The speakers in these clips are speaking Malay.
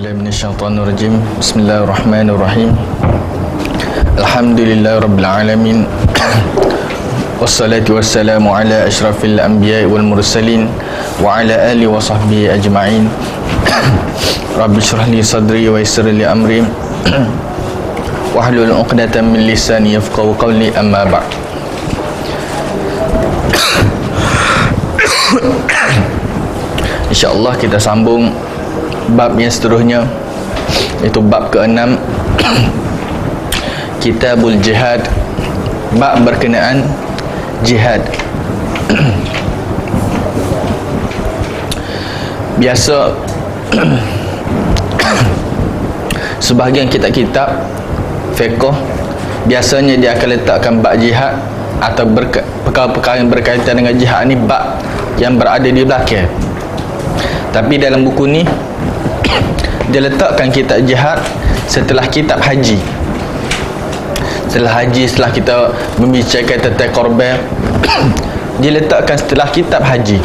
A'udzubillahi minasyaitonirrajim. Bismillahirrahmanirrahim. Alhamdulillahirabbil alamin. Wassalatu wassalamu ala asyrafil anbiya'i wal mursalin wa ala alihi wa sahbihi ajma'in. Rabbi shrah li sadri wa yassir li amri wahlul 'uqdatam min lisani yafqahu qawli, amma ba'd. InsyaAllah kita sambung bab yang seterusnya, iaitu bab ke-6, Kitabul Jihad, bab berkenaan jihad. Biasa sebahagian kitab-kitab fiqh biasanya dia akan letakkan bab jihad atau perkara-perkara yang berkaitan dengan jihad ni bab yang berada di belakang. Tapi dalam buku ni dia letakkan kitab jihad setelah kitab haji. Setelah haji, setelah kita membicarakan tentang korban, dia letakkan setelah kitab haji.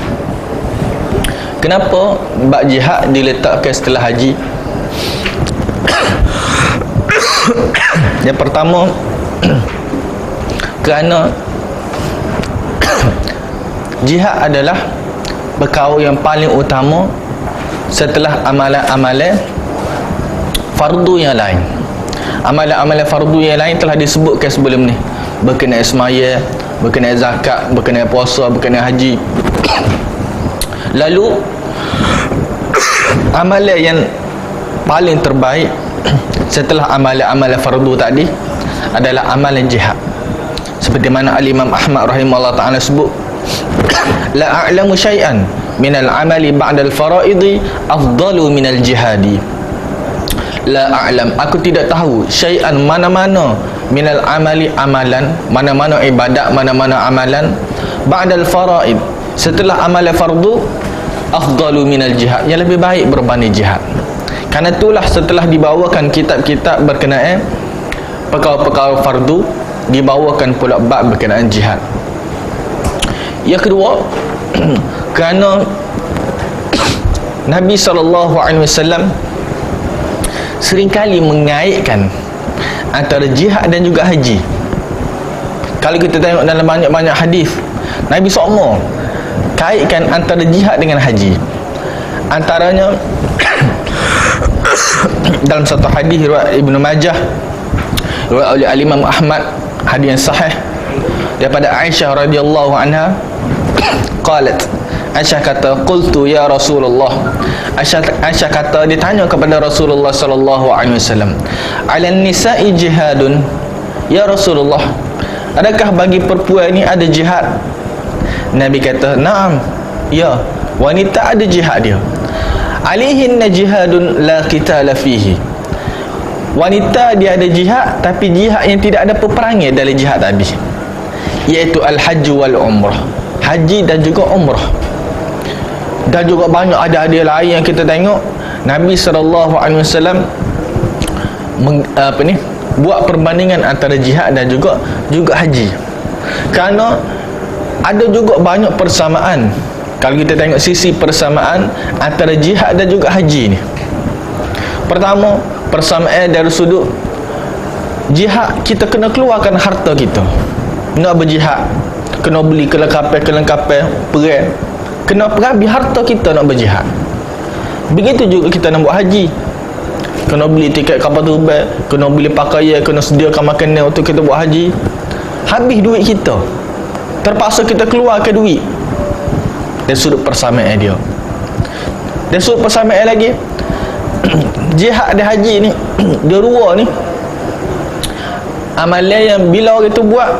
Kenapa bab jihad diletakkan setelah haji? Yang pertama, kerana jihad adalah perkara yang paling utama setelah amalan-amalan fardu yang lain. Amalan-amalan fardu yang lain telah disebutkan sebelum ni, berkenaan semaya, berkenaan zakat, berkenaan puasa, berkenaan haji. Lalu amalan yang paling terbaik setelah amalan-amalan fardu tadi adalah amalan jihad. Seperti mana Al-Imam Ahmad rahimahullah ta'ala sebut, la a'lamu syai'an minal amali ba'dal faraidi afdalu minal jihadi. La a'lam, aku tidak tahu syai'an, mana-mana, minal amali, amalan, mana-mana ibadat, mana-mana amalan, ba'dal faraid, setelah amalan fardu, afdalu minal jihad, yang lebih baik berbanding jihad. Karena itulah setelah dibawakan kitab-kitab berkenaan perkara-perkara fardu, dibawakan pula bab berkenaan jihad. Yang kedua, kerana Nabi SAW seringkali mengaitkan antara jihad dan juga haji. Kalau kita tengok dalam banyak-banyak hadis, Nabi SAW kaitkan antara jihad dengan haji. Antaranya dalam satu hadis riwayat Ibnu Majah, riwayat oleh Al-Imam Ahmad, hadis yang sahih daripada Aisyah radhiyallahu anha, qalat, Aisyah kata, qultu ya Rasulullah, Aisyah kata, ditanya kepada Rasulullah sallallahu alaihi wasallam, alan nisa'i jihadun, ya Rasulullah, adakah bagi perempuan ni ada jihad? Nabi kata, na'am, ya, wanita ada jihad dia. Alaihinna jihadun la qitala fihi, wanita dia ada jihad, tapi jihad yang tidak ada peperangan dalam jihad tadi, iaitu al-hajj wal umrah, haji dan juga umrah. Dan juga banyak ada lain yang kita tengok Nabi SAW buat perbandingan antara jihad dan juga haji. Kerana ada juga banyak persamaan. Kalau kita tengok sisi persamaan antara jihad dan juga haji ni, pertama, persamaan dari sudut jihad, kita kena keluarkan harta kita nak berjihad, kena beli kelengkapan perang, kena perhabis harta kita nak berjihad. Begitu juga kita nak buat haji, kena beli tiket kapal terbang, kena beli pakaian, kena sediakan makanan untuk kita buat haji. Habis duit kita, terpaksa kita keluarkan duit. Dari sudut persamaan dia, dari sudut persamaan lagi, jihad dan haji ni, dia dua ni amalan yang bila orang tu buat,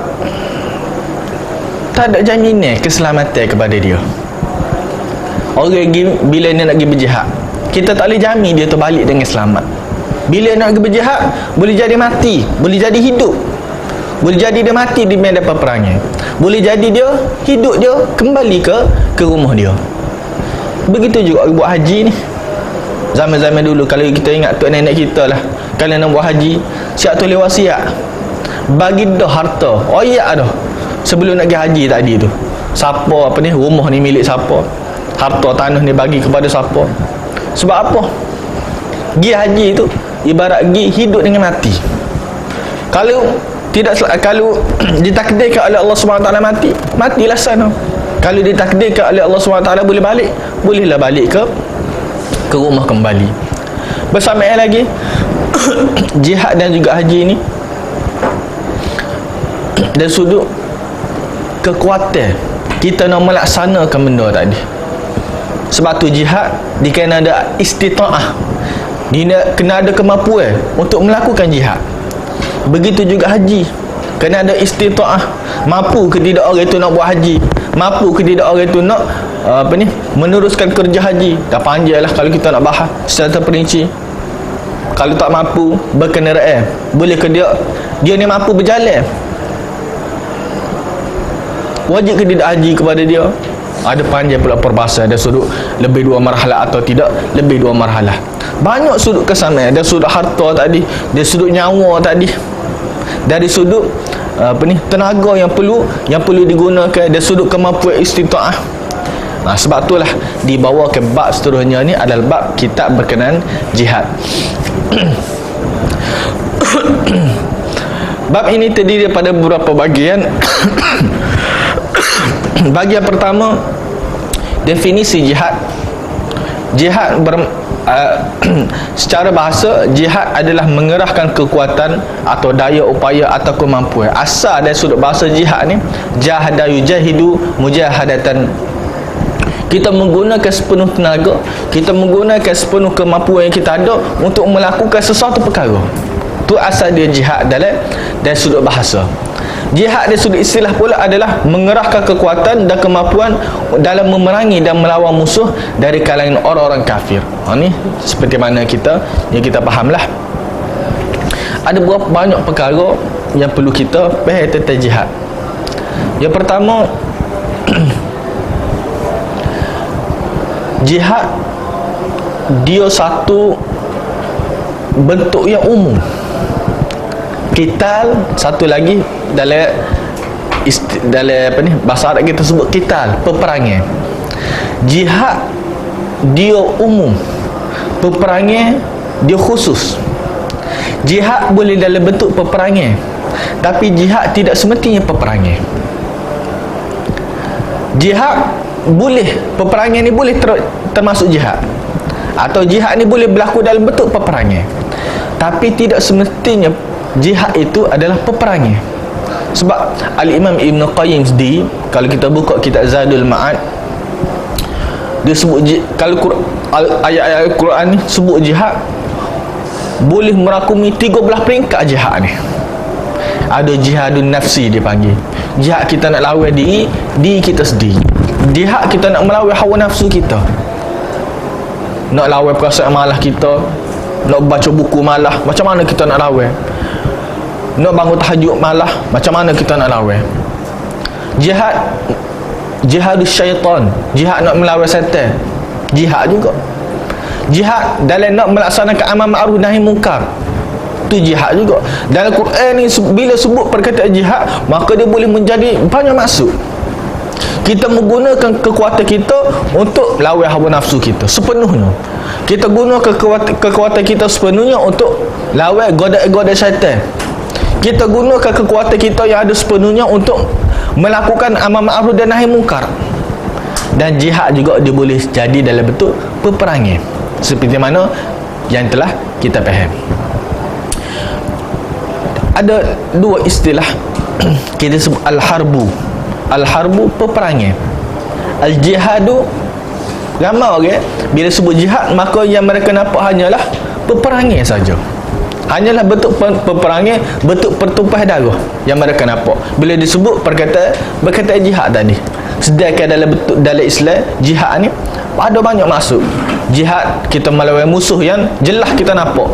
tak ada jaminan keselamatan kepada dia. Orang bila dia nak pergi berjihad, kita tak boleh jamin dia terbalik dengan selamat. Bila nak pergi berjihad, boleh jadi mati, boleh jadi hidup, boleh jadi dia mati di medan peperangan, boleh jadi dia hidup, dia kembali ke rumah dia. Begitu juga buat haji ni. Zaman-zaman dulu, kalau kita ingat tok nenek kita lah, kalau nak buat haji, siap tulis wasiat, bagi dah harta, oyak dah sebelum nak pergi haji tadi tu, siapa rumah ni milik siapa, harta tanah ni bagi kepada siapa. Sebab apa? Gi haji tu ibarat gi hidup dengan mati. Kalau kalau ditakdirkan oleh Allah SWT mati, matilah sana. Kalau ditakdirkan oleh Allah SWT boleh balik, bolehlah balik ke rumah kembali. Bersamaan lagi jihad dan juga haji ni dari sudut kekuatan kita nak melaksanakan benda tadi. Sebab tu jihad dia kena ada istita'ah, dia kena ada kemampuan untuk melakukan jihad. Begitu juga haji, kena ada istita'ah, mampu ke tidak orang itu nak buat haji, mampu ke tidak orang itu nak meneruskan kerja haji. Dah panjang lah kalau kita nak bahas secara terperinci. Kalau tak mampu berkenderaan, boleh ke dia ni mampu berjalan, wajib ke tidak haji kepada dia? Ada panjang pula perbahasan. Ada sudut lebih 2 marhalah atau tidak lebih 2 marhalah. Banyak sudut kesamaan. Ada sudut harta tadi, dari sudut nyawa tadi, dari sudut tenaga yang perlu digunakan, dari sudut kemampuan istita'ah. Sebab itulah dibawa ke bab seterusnya ni adalah bab kitab berkenaan jihad. Bab ini terdiri daripada beberapa bahagian. Bahagian pertama, definisi jihad. Jihad secara bahasa, jihad adalah mengerahkan kekuatan atau daya upaya atau kemampuan. Asal dari sudut bahasa jihad ni, jahada yujahidu mujahadatan. Kita menggunakan sepenuh tenaga, kita menggunakan sepenuh kemampuan yang kita ada untuk melakukan sesuatu perkara. Tu asal dia jihad dari sudut bahasa. Jihad dari sudut istilah pula adalah mengerahkan kekuatan dan kemampuan dalam memerangi dan melawan musuh dari kalangan orang-orang kafir. Ni seperti mana yang kita fahamlah. Ada berapa banyak perkara yang perlu kita faham tentang jihad. Yang pertama, jihad dia satu bentuk yang umum. Qital satu lagi, dalam bahasa Arab kita sebut qital, peperangan. Jihad dia umum, peperangan dia khusus. Jihad boleh dalam bentuk peperangan, tapi jihad tidak semestinya peperangan. Jihad boleh, peperangan ni boleh termasuk jihad, atau jihad ni boleh berlaku dalam bentuk peperangan, tapi tidak semestinya jihad itu adalah peperangan. Sebab Al-Imam Ibn Qayyim sendiri, kalau kita buka kitab Zadul Ma'ad, dia sebut kalau ayat-ayat Al-Quran ni sebut jihad boleh merakumi 13 peringkat jihad ni. Ada jihadun nafsi dia panggil, jihad kita nak lawan diri kita sendiri. Jihad kita nak melawan hawa nafsu kita, nak lawan perasaan malas kita, nak baca buku malas, macam mana kita nak lawan? Nak bangun tahajud malas, macam mana kita nak lawan? Jihadus syaitan, jihad nak melawan syaitan, jihad juga. Jihad dalam nak melaksanakan amal ma'ruf nahi munkar, tu jihad juga. Dalam Quran ni bila sebut perkataan jihad, maka dia boleh menjadi banyak maksud. Kita menggunakan kekuatan kita untuk lawan hawa nafsu kita sepenuhnya. Kita gunakan kekuatan kita sepenuhnya untuk lawan godaan-godaan syaitan. Kita gunakan kekuatan kita yang ada sepenuhnya untuk melakukan amal ma'ruf dan nahi munkar. Dan jihad juga dia boleh jadi dalam bentuk peperangan, seperti mana yang telah kita faham. Ada dua istilah kita sebut al-harbu. Al-harbu peperangan, al-jihadu ramai orang bila sebut jihad maka yang mereka nampak hanyalah peperangan saja, hanyalah bentuk peperangan, bentuk pertumpahan darah yang mereka nampak bila disebut perkataan jihad tadi. Sedangkan dalam Islam jihad ni ada banyak maksud. Jihad kita melawan musuh yang jelas kita nampak.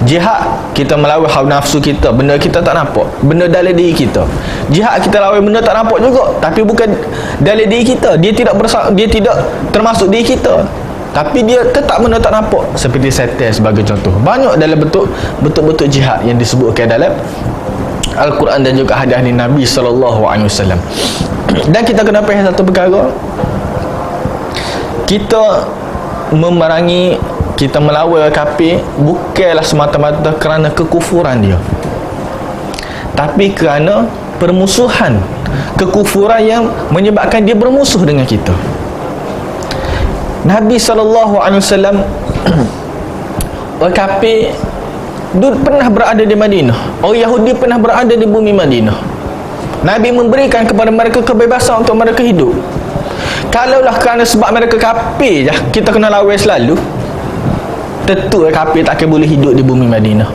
Jihad kita melawan hawa nafsu kita, benda kita tak nampak, benda dalam diri kita. Jihad kita lawan benda tak nampak juga, tapi bukan dalam diri kita, dia tidak termasuk diri kita, tapi dia tetap benda tak nampak, seperti setan sebagai contoh. Banyak dalam bentuk jihad yang disebutkan dalam Al-Quran dan juga hadis Nabi SAW. Dan kita kena faham satu perkara, kita memerangi kita melawan kafir bukanlah semata-mata kerana kekufuran dia, tapi kerana permusuhan, kekufuran yang menyebabkan dia bermusuh dengan kita. Nabi SAW orang kafir pernah berada di Madinah, orang Yahudi pernah berada di bumi Madinah. Nabi memberikan kepada mereka kebebasan untuk mereka hidup. Kalaulah kerana sebab mereka kafir je kita kena lawan selalu, tentu kafir tak akan boleh hidup di bumi Madinah.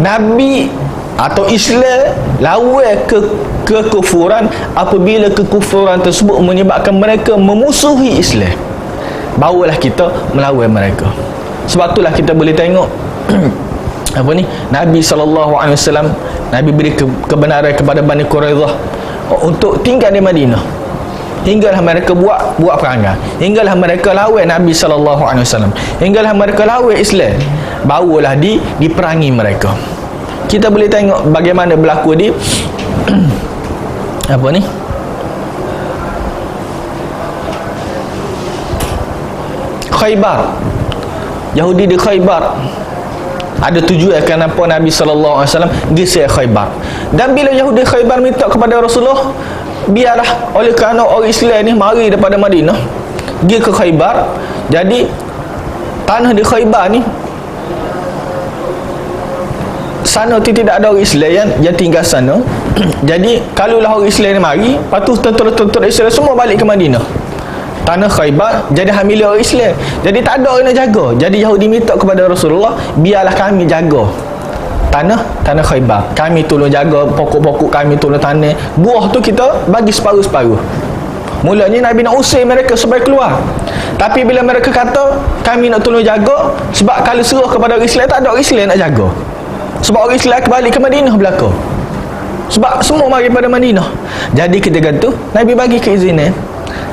Nabi atau Islam lawan kekufuran apabila kekufuran tersebut menyebabkan mereka memusuhi Islam, barulah kita melawan mereka. Sebab itulah kita boleh tengok apa ni, Nabi SAW, Nabi beri kebenaran kepada Bani Quraidah untuk tinggal di Madinah, hinggalah mereka buat perangai, hinggalah mereka lawan Nabi SAW, hinggalah mereka lawan Islam, barulah diperangi mereka. Kita boleh tengok bagaimana berlaku di apa ni, Khaybar. Yahudi di Khaybar ada tujuan kenapa Nabi SAW geser Khaybar. Dan bila Yahudi Khaybar minta kepada Rasulullah, biarlah oleh kerana orang Islam ni mari daripada Madinah pergi ke Khaybar, jadi tanah di Khaybar ni sana tidak ada orang Islam yang tinggal sana. Jadi kalaulah orang Islam ni mari, lepas tu tentera-tentera Islam semua balik ke Madinah, tanah Khaybar jadi hak milik orang Islam, jadi tak ada orang nak jaga. Jadi Yahudi minta kepada Rasulullah, biarlah kami jaga tanah Khaybar, kami tolong jaga pokok-pokok, kami tolong tanam buah tu, kita bagi separuh-separuh. Mulanya Nabi nak usir mereka supaya keluar, tapi bila mereka kata kami nak tolong jaga, sebab kalau suruh kepada orang Islam tak ada orang Islam nak jaga, sebab orang Islam kembali ke Madinah belaka, sebab semua mari pada Madinah. Jadi ketika tu Nabi bagi keizinan.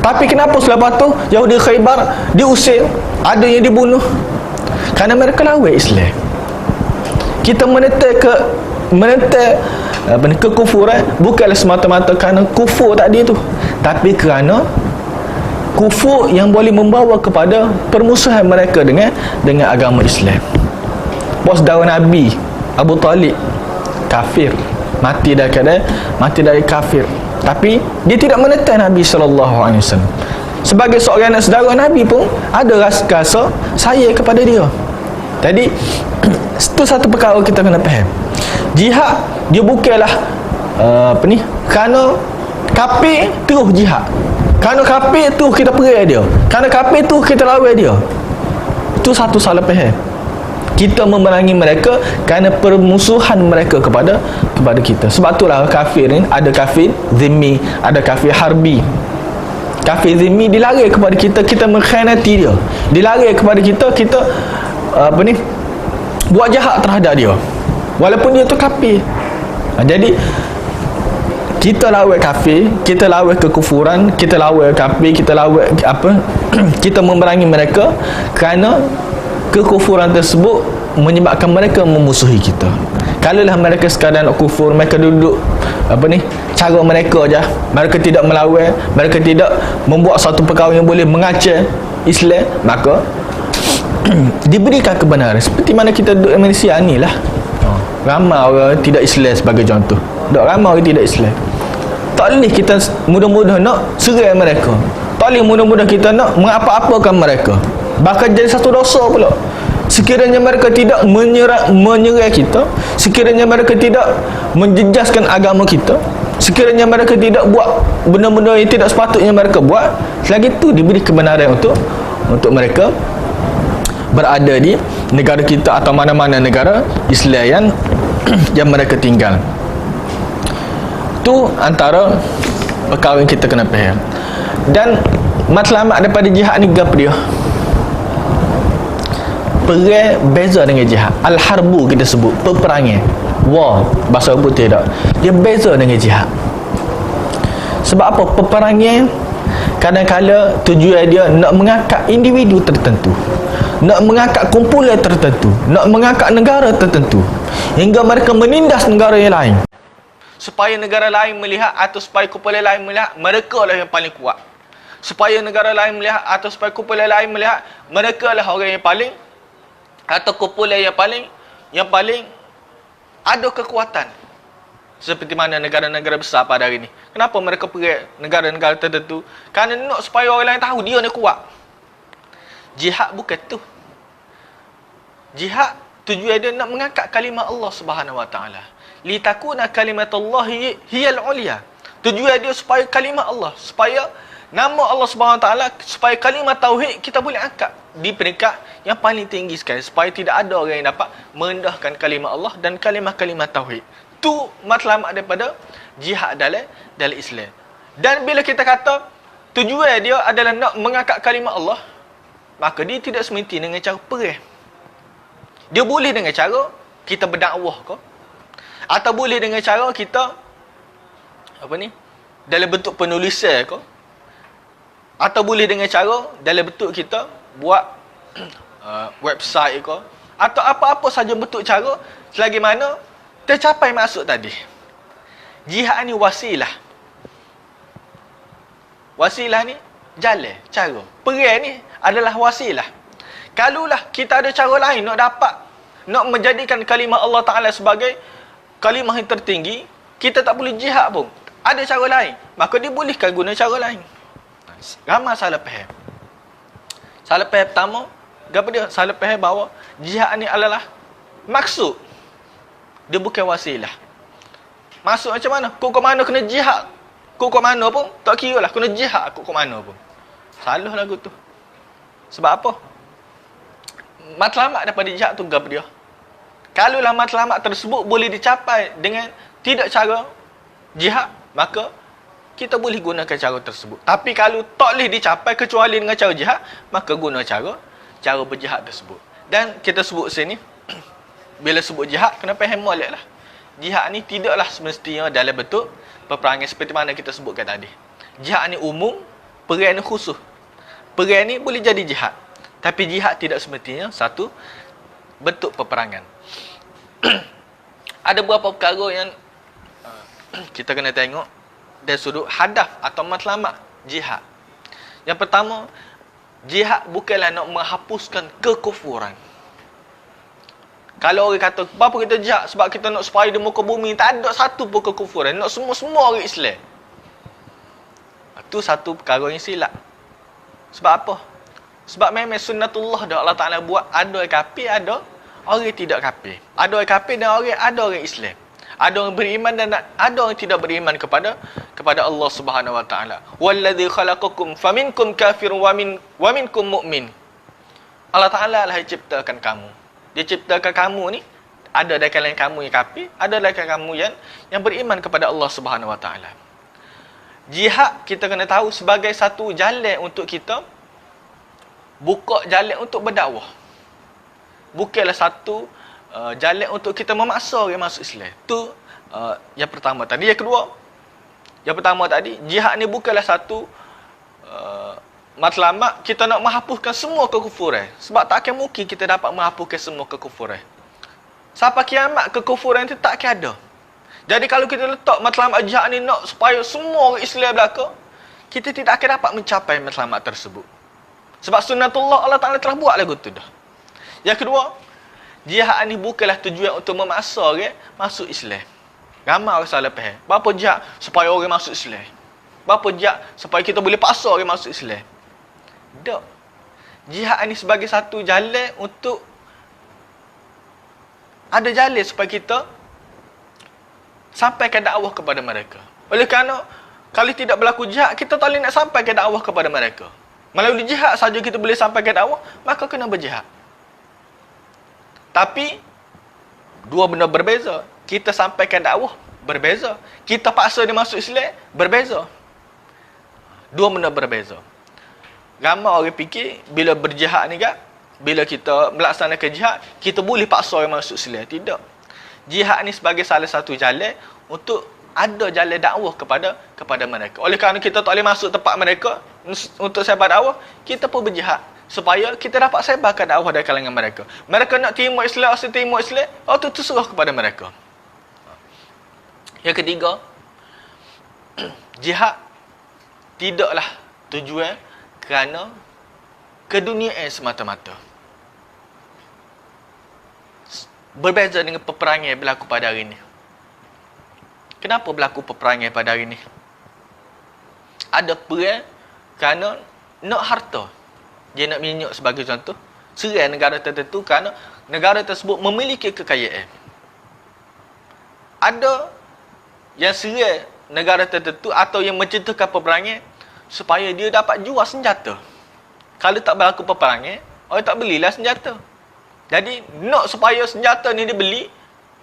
Tapi kenapa selepas tu Yahudi Khaybar diusir, ada yang dibunuh? Kerana mereka lawan Islam. Kita menentang kekufuran bukanlah semata-mata kerana kufur tadi tu, tapi kerana kufur yang boleh membawa kepada permusuhan mereka dengan agama Islam. Bos saudara Nabi Abu Talib kafir, mati dari kafir, tapi dia tidak menentang Nabi SAW. Sebagai seorang anak saudara Nabi pun ada rasa sayang kepada dia. Jadi itu satu perkara kita kena faham. Jihad dia bukanlah kerana kafir terus jihad, kerana kafir tu kita perang dia, kerana kafir tu kita lawan dia. Itu satu salah faham. Kita memerangi mereka kerana permusuhan mereka kepada kita. Sebab itulah kafir ni ada kafir zimmi, ada kafir harbi. Kafir zimmi dilarang kepada kita, kita mengkhianati dia. Dilarang kepada kita, kita buat jahat terhadap dia walaupun dia tu kafir. Jadi kita lawan kafir, kita lawan kekufuran, kita lawan kafir, kita lawan kita memerangi mereka kerana kekufuran tersebut menyebabkan mereka memusuhi kita. Kalaulah mereka sekadar nak kufur, mereka duduk cara mereka aja, mereka tidak melawan, mereka tidak membuat satu perkara yang boleh mengacau Islam, maka diberikan kebenaran. Seperti mana kita duduk di Malaysia ni lah, ramai orang tidak Islam sebagai contoh, ramai orang tidak Islam. Tak boleh kita mudah-mudah nak serang mereka, tak boleh mudah-mudah kita nak mengapa-apakan mereka, bahkan jadi satu dosa pula. Sekiranya mereka tidak menyerang kita, sekiranya mereka tidak menjejaskan agama kita, sekiranya mereka tidak buat benda-benda yang tidak sepatutnya mereka buat, selagi itu diberi kebenaran untuk mereka berada di negara kita atau mana-mana negara Islam yang mereka tinggal. Itu antara perkara yang kita kena faham. Dan matlamat daripada jihad ni gap dia, perang beza dengan jihad. Al-harbu kita sebut, peperangan, war, bahasa putih tak, dia beza dengan jihad. Sebab apa? Peperangan kadang-kadang tujuan dia nak mengangkat individu tertentu, nak mengangkat kumpulan tertentu, nak mengangkat negara tertentu, hingga mereka menindas negara yang lain, supaya negara lain melihat atau supaya kumpulan lain melihat mereka lah yang paling kuat, supaya negara lain melihat atau supaya kumpulan lain melihat mereka lah orang yang paling atau kumpulan yang paling ada kekuatan. Seperti mana negara-negara besar pada hari ini. Kenapa mereka pergi negara-negara tertentu? Kerana nak supaya orang lain tahu dia ni kuat. Jihad bukan tu. Jihad tujuan dia nak mengangkat kalimah Allah Subhanahu Wa Taala. Litakuna kalimatullahi hiyal ulia. Tujuan dia supaya kalimah Allah, supaya nama Allah Subhanahu Wa Taala, supaya kalimah tauhid kita boleh angkat di peringkat yang paling tinggi sekali, supaya tidak ada orang yang dapat merendahkan kalimah Allah dan kalimah-kalimah tauhid. Tu matlamat daripada jihad dalam Islam. Dan bila kita kata tujuan dia adalah nak mengangkat kalimah Allah, maka dia tidak semestinya dengan cara perang. Dia boleh dengan cara kita berdakwah ke, atau boleh dengan cara kita dalam bentuk penulisan ke, atau boleh dengan cara dalam bentuk kita buat website ke, atau apa-apa saja bentuk cara selagi mana tercapai maksud tadi. Jihad ni wasilah. Wasilah ni jalan, cara. Perang ni adalah wasilah. Kalulah kita ada cara lain nak menjadikan kalimah Allah Ta'ala sebagai kalimah yang tertinggi, kita tak boleh jihad pun. Ada cara lain, maka dibolehkan guna cara lain. Ramai salah faham. Salah faham pertama, apa dia? Salah faham bahawa jihad ni adalah maksud. Dia bukan wasilah. Maksud macam mana? Kau ke mana kena jihad? Kau ke mana pun tak kira lah, kena jihad aku ke mana pun. Salah lagu tu. Sebab apa? Matlamat daripada jihad tu apa dia? Kalaulah matlamat tersebut boleh dicapai dengan tidak cara jihad, maka kita boleh gunakan cara tersebut. Tapi kalau tak boleh dicapai kecuali dengan cara jihad, maka guna cara berjihad tersebut. Dan kita sebut sini, bila sebut jihad, kena faham molek lah. Jihad ni tidaklah semestinya dalam bentuk peperangan seperti mana kita sebutkan tadi. Jihad ni umum, perang ni khusus. Perang ni boleh jadi jihad. Tapi jihad tidak semestinya satu bentuk peperangan. Ada beberapa perkara yang kita kena tengok dari sudut hadaf atau matlamat jihad. Yang pertama, jihad bukanlah nak menghapuskan kekufuran. Kalau orang kata, kenapa kita jihad? Sebab kita nak supaya di muka bumi tak ada satu pun kekufuran. Nak semua orang Islam. Itu satu perkara yang silap. Sebab apa? Sebab memang sunnatullah dah Allah Ta'ala buat. Ada orang kafir, ada orang tidak kafir. Ada orang kafir dan ada orang Islam. Ada orang beriman dan ada orang tidak beriman kepada Allah Subhanahu Wa Ta'ala. Walladzi khalaqakum faminkum kafirun wa minkum mu'min. Allah Ta'ala lah yang ciptakan kamu. Dia ciptakan kamu ni, ada dari kalangan kamu yang kafir, ada dari kalangan kamu yang beriman kepada Allah Subhanahu Wa Ta'ala. Jihad kita kena tahu sebagai satu jalan untuk kita buka jalan untuk berdakwah. Bukanlah satu jalan untuk kita memaksa orang masuk Islam. Itu yang pertama tadi. Yang pertama tadi, jihad ni bukanlah satu matlamat kita nak menghapuskan semua kekufuran. Sebab tak akan mungkin kita dapat menghapuskan semua kekufuran. Sampai kiamat kekufuran itu tak akan ada. Jadi kalau kita letak matlamat jihad ni nak supaya semua orang Islam belaka, kita tidak akan dapat mencapai matlamat tersebut. Sebab sunnatullah Allah Ta'ala telah buat lagu tu dah. Yang kedua, jihad ni bukanlah tujuan untuk memaksa orang masuk Islam. Ramai orang salah faham. Berapa jihad supaya orang masuk Islam? Berapa jihad supaya kita boleh paksa orang masuk Islam? Tak. Jihad ni sebagai satu jalan untuk ada jalan supaya kita sampaikan dakwah kepada mereka. Oleh kerana kalau tidak berlaku jihad, kita tak boleh nak sampaikan dakwah kepada mereka. Melalui jihad saja kita boleh sampaikan dakwah, maka kena berjihad. Tapi dua benda berbeza. Kita sampaikan dakwah berbeza. Kita paksa dia masuk Islam berbeza. Dua benda berbeza. Ramai orang fikir bila berjihad ni kan, bila kita melaksanakan jihad, kita boleh paksa orang masuk Islam. Tidak. Jihad ni sebagai salah satu jalan untuk ada jalan dakwah kepada mereka. Oleh kerana kita tak boleh masuk tempat mereka untuk sebar dakwah, kita pun berjihad supaya kita dapat sebarkan dakwah dari kalangan mereka. Mereka nak terima Islam atau terima Islam, itu terserah kepada mereka. Yang ketiga, jihad tidaklah tujuan kerana keduniaan semata-mata. Berbeza dengan peperangan yang berlaku pada hari ini. Kenapa berlaku peperangan pada hari ini? Ada perang kerana nak harta. Dia nak minyak sebagai contoh. Serang negara tertentu kerana negara tersebut memiliki kekayaan. Ada yang serang negara tertentu atau yang menciptakan peperangan supaya dia dapat jual senjata. Kalau tak berlaku peperangan, orang tak belilah senjata. Jadi nak supaya senjata ni dibeli,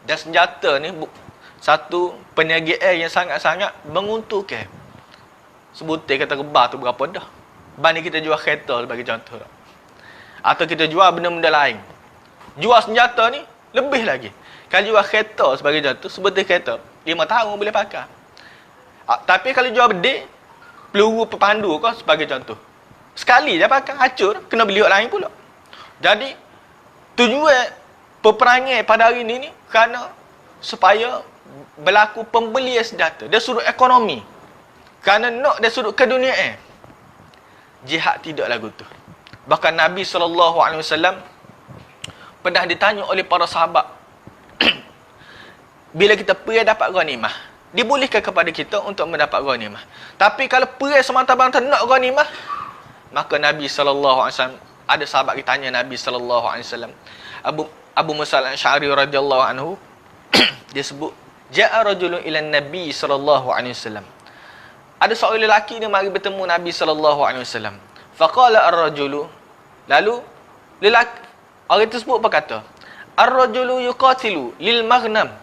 dan senjata ni satu perniagaan yang sangat-sangat menguntungkan. Sebutir kata rebah tu berapa dah. Banding kita jual kereta sebagai contoh. Atau kita jual benda-benda lain. Jual senjata ni lebih lagi. Kalau jual kereta sebagai contoh, sebutir kereta 5 tahun boleh pakai. Tapi kalau jual bedik, peluru pepandu kau sebagai contoh, sekali je pakai, hancur, kena beli orang lain pula. Jadi tujuan peperangan pada hari ini ni kerana supaya berlaku pembelian senjata dari sudut ekonomi. Kerana nak dari sudut keduniaan. Jihad tidak lagu tu. Bahkan Nabi SAW pernah ditanya oleh para sahabat, bila kita pergi dapat ghanimah, dibolehkan kepada kita untuk mendapat ghanimah. Tapi kalau pergi semata-mata nak ghanimah, maka Nabi SAW, ada sahabat kita tanya Nabi SAW, Abu Musa al-Asy'ari radhiyallahu anhu, dia sebut, ja'a rajulun ila Nabi SAW. Ada seorang lelaki dia mari bertemu Nabi SAW. Faqala ar-rajulu, lalu lelaki orang tersebut berkata, ar-rajulu yuqatilu lil maghnam.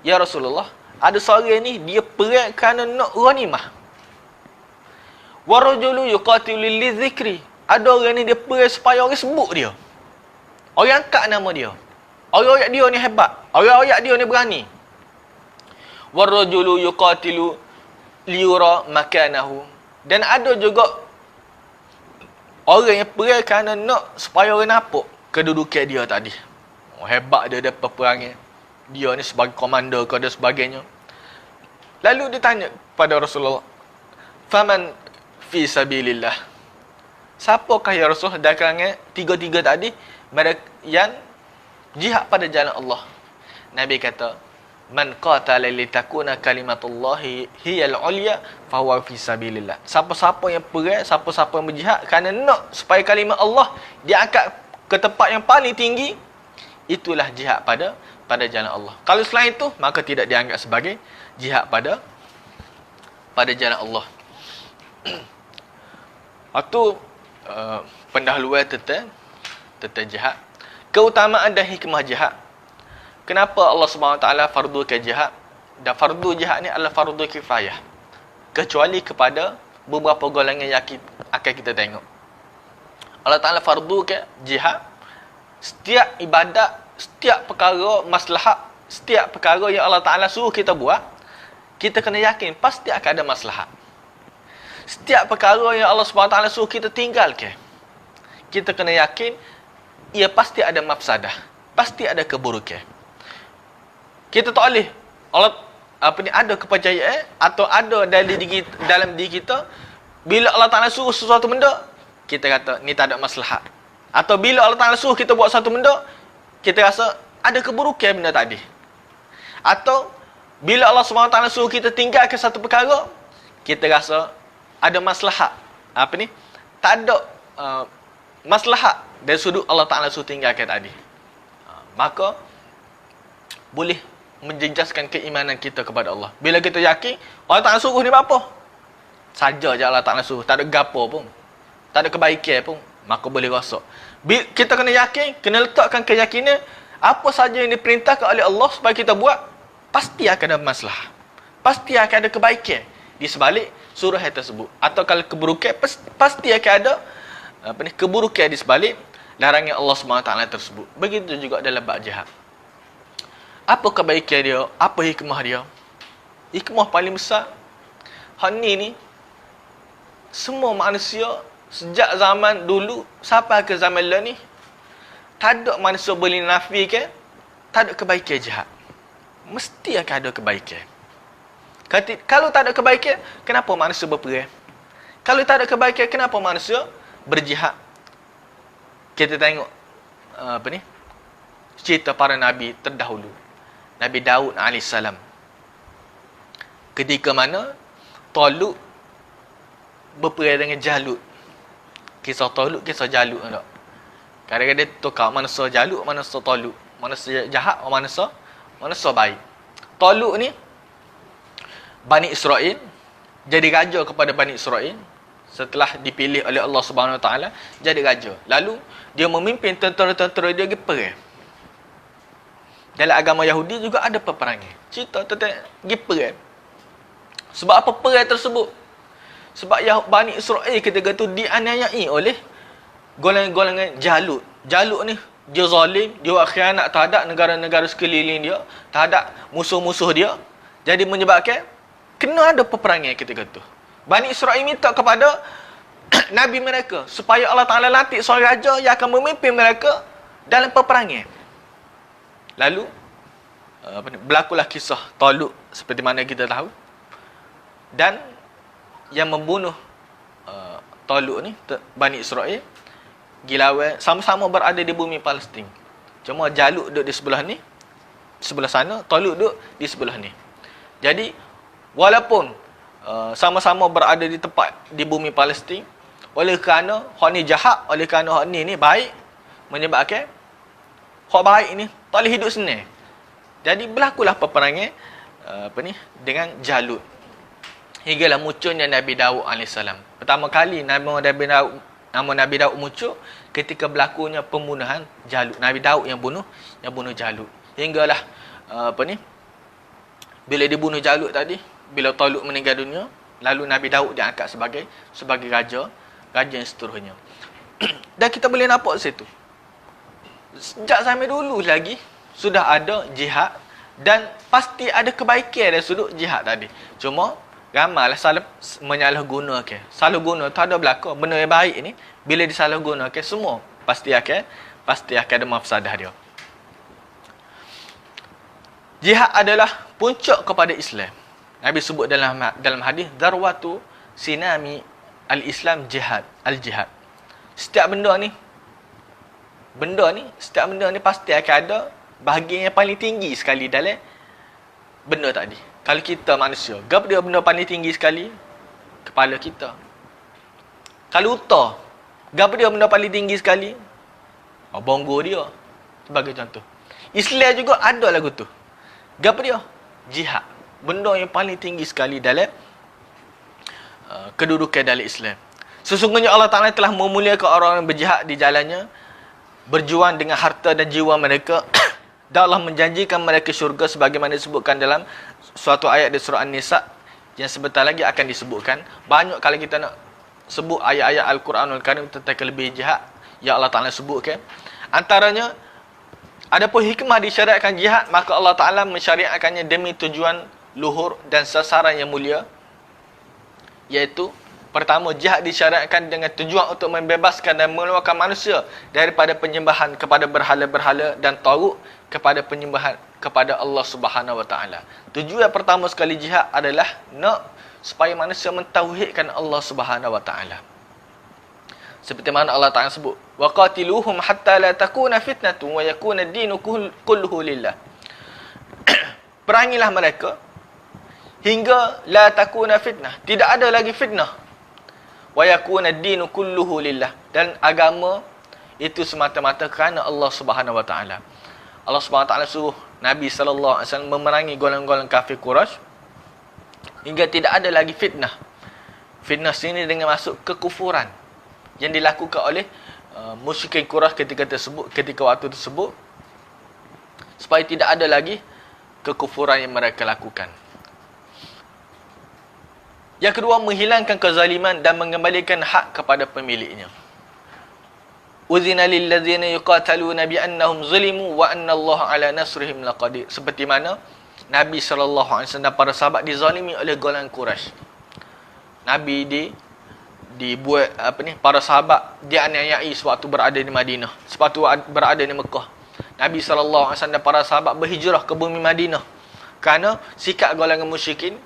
Ya Rasulullah, ada seorang ni dia perang kerana nak ghanimah. Wa rajulu yuqatilu lil zikri. Ada orang ni dia perang supaya orang sebut dia. Orang angkat nama dia. Orang-orang dia ni hebat. Orang-orang dia ni berani. Wa rajulu yuqatilu liyura makanahu. Dan ada juga orang yang perang kerana nak supaya orang nampak kedudukan dia tadi. Oh, hebat dia dapat peperangan. Dia ni sebagai komander ke dan sebagainya. Lalu dia tanya kepada Rasulullah, faman fi sabilillah. Siapakah ya Rasul dari kalangan tiga-tiga tadi yang jihad pada jalan Allah? Nabi kata, man qatala litakuna kalimatullahi hiyal ulya fahuwa fi sabilillah. Siapa-siapa yang perang, siapa-siapa yang berjihad kerana nak supaya kalimah Allah diangkat ke tempat yang paling tinggi, itulah jihad pada jalan Allah. Kalau selain itu, maka tidak dianggap sebagai jihad pada jalan Allah. Itu pendahuluan tentang jihad. Keutamaan dan hikmah jihad. Kenapa Allah SWT fardukan jihad? Dan fardu jihad ni adalah fardu kifayah. Kecuali kepada beberapa golongan yang akan kita tengok. Allah Ta'ala fardukan jihad. Setiap ibadat, setiap perkara maslahat, setiap perkara yang Allah Ta'ala suruh kita buat, kita kena yakin pasti akan ada maslahat. Setiap perkara yang Allah SWT suruh kita tinggalkan, kita kena yakin ia pasti ada mafsadah, pasti ada keburukan. Kita tak boleh Allah ada kepercayaan atau ada dalam diri kita, bila Allah Ta'ala suruh sesuatu benda, kita kata ni tak ada maslahat. Atau bila Allah Ta'ala suruh kita buat satu benda, kita rasa ada keburukan benda tadi. Atau bila Allah SWT suruh kita tinggalkan satu perkara, kita rasa ada maslahat. Tak ada maslahat dari sudut Allah Ta'ala suruh tinggalkan tadi. Maka boleh menjejaskan keimanan kita kepada Allah. Bila kita yakin Allah Ta'ala suruh ni apa? Saja je Allah Ta'ala suruh, tak ada gapo pun, tak ada kebaikan pun, maka boleh rasa. Kita kena yakin, kena letakkan keyakinan, apa saja yang diperintahkan oleh Allah supaya kita buat, pasti akan ada masalah, pasti akan ada kebaikan di sebalik surah tersebut. Atau kalau keburukan, pasti akan ada keburukan di sebalik larangan Allah SWT tersebut. Begitu juga dalam bab jihad. Apa kebaikan dia? Apa hikmah dia? Hikmah paling besar, ni semua manusia sejak zaman dulu sampai ke zaman lah ni, tak ada manusia boleh nafikan tak ada kebaikan jihad. Mesti akan ada kebaikan. Kalau tak ada kebaikan, kenapa manusia berperang? Kalau tak ada kebaikan, kenapa manusia berjihad? Kita tengok cerita para nabi terdahulu. Nabi Daud AS, ketika mana Talut berperang dengan Jalut. Kisah Talut, kisah Jalut tak? Kadang-kadang tukar manusia Jalut, manusia Talut, manusia jahat, manusia baik. Talut ni Bani Israel, jadi raja kepada Bani Israel. Setelah dipilih oleh Allah Subhanahu Wa Taala jadi raja. Lalu dia memimpin tentera-tentera dia pergi perang. Dalam agama Yahudi juga ada peperangan. Cerita tentang pergi perang. Sebab apa perang tersebut? Sebab Bani Israel ketika itu dianiayai oleh golongan Jalut. Jalut ni dia zalim, dia buat khianat terhadap negara-negara sekeliling dia, terhadap musuh-musuh dia. Jadi menyebabkan kena ada peperangan ketika itu. Bani Israel minta kepada Nabi mereka supaya Allah Ta'ala lantik seorang raja yang akan memimpin mereka dalam peperangan. Lalu berlakulah kisah Talut seperti mana kita tahu. Dan yang membunuh Talut ni, Bani Israel, Gilawan, sama-sama berada di bumi Palestin. Cuma Jalut duduk di sebelah ni, sebelah sana, Talut duduk di sebelah ni. Jadi walaupun sama-sama berada di tempat di bumi Palestin, oleh kerana hak ni jahat, oleh kerana hak ni baik, menyebabkan hak baik ni tak boleh hidup senang. Jadi berlakulah peperangan dengan Jalut. Hinggalah munculnya Nabi Daud AS. Pertama kali nama Nabi Daud muncul ketika berlakunya pembunuhan Jalut. Nabi Daud yang bunuh Jalut. Hinggalah bila dibunuh Jalut tadi, bila Talut meninggal dunia, lalu Nabi Daud diangkat sebagai raja yang seterusnya. Dan kita boleh nampak situ, sejak zaman dulu lagi sudah ada jihad, dan pasti ada kebaikan dari sudut jihad tadi. Cuma ramailah salah menyalahgunakan. Salah guna tak ada berlaku. Benda yang baik ni bila disalahgunakan, semua pasti akan ada mafsadah dia. Jihad adalah puncak kepada Islam. Nabi sebut dalam hadis, darwatu sinami al-Islam jihad, al-jihad. Setiap benda ni pasti akan ada bahagian yang paling tinggi sekali dalam benda tadi. Kalau kita manusia, apa dia benda paling tinggi sekali? Kepala kita. Kalau unta, apa dia benda paling tinggi sekali? Bonggo dia. Sebagai contoh. Islam juga ada lagu tu. Apa dia? Jihad. Benda yang paling tinggi sekali dalam kedudukan dalam Islam. Sesungguhnya Allah Ta'ala telah memuliakan orang yang berjihad di jalannya, berjuang dengan harta dan jiwa mereka, dan Allah menjanjikan mereka syurga sebagaimana disebutkan dalam suatu ayat di surah An-Nisa yang sebentar lagi akan disebutkan. Banyak kalau kita nak sebut ayat-ayat Al-Quranul Karim tentang kelebihan jihad yang Allah Ta'ala sebutkan. Antaranya, adapun hikmah disyariatkan jihad, maka Allah Ta'ala mensyariatkannya demi tujuan luhur dan sasaran yang mulia, iaitu pertama, jihad disyariatkan dengan tujuan untuk membebaskan dan mengeluarkan manusia daripada penyembahan kepada berhala-berhala dan taghut kepada penyembahan kepada Allah Subhanahu Wa Taala. Tujuan pertama sekali jihad adalah nak supaya manusia mentauhidkan Allah Subhanahu Wa Taala. Seperti mana Allah Ta'ala sebut, waqatiluhum hatta la takuna fitnatun wa yakuna ad-dinu kulluhu lillah. Perangilah mereka hingga la takuna fitnah, tidak ada lagi fitnah, wa yakuna ad-dinu kulluhu lillah, dan agama itu semata-mata kerana Allah Subhanahu Wa Taala. Allah Subhanahu Wa Taala suruh Nabi sallallahu alaihi wasallam memerangi golongan-golongan kafir Quraisy hingga tidak ada lagi fitnah. Fitnah sini dengan masuk kekufuran yang dilakukan oleh musyrikin Quraisy ketika waktu tersebut, supaya tidak ada lagi kekufuran yang mereka lakukan. Yang kedua, menghilangkan kezaliman dan mengembalikan hak kepada pemiliknya. Uzina lil ladzina yuqataluna bi annahum zulimu wa anna Allah ala nasrihim laqadir. Seperti mana Nabi sallallahu alaihi wasallam dan para sahabat dizalimi oleh golongan Quraisy. Nabi dibuat para sahabat dianiayai sewaktu berada di Madinah, sewaktu berada di Mekah. Nabi sallallahu alaihi wasallam dan para sahabat berhijrah ke bumi Madinah kerana sikap golongan musyrikin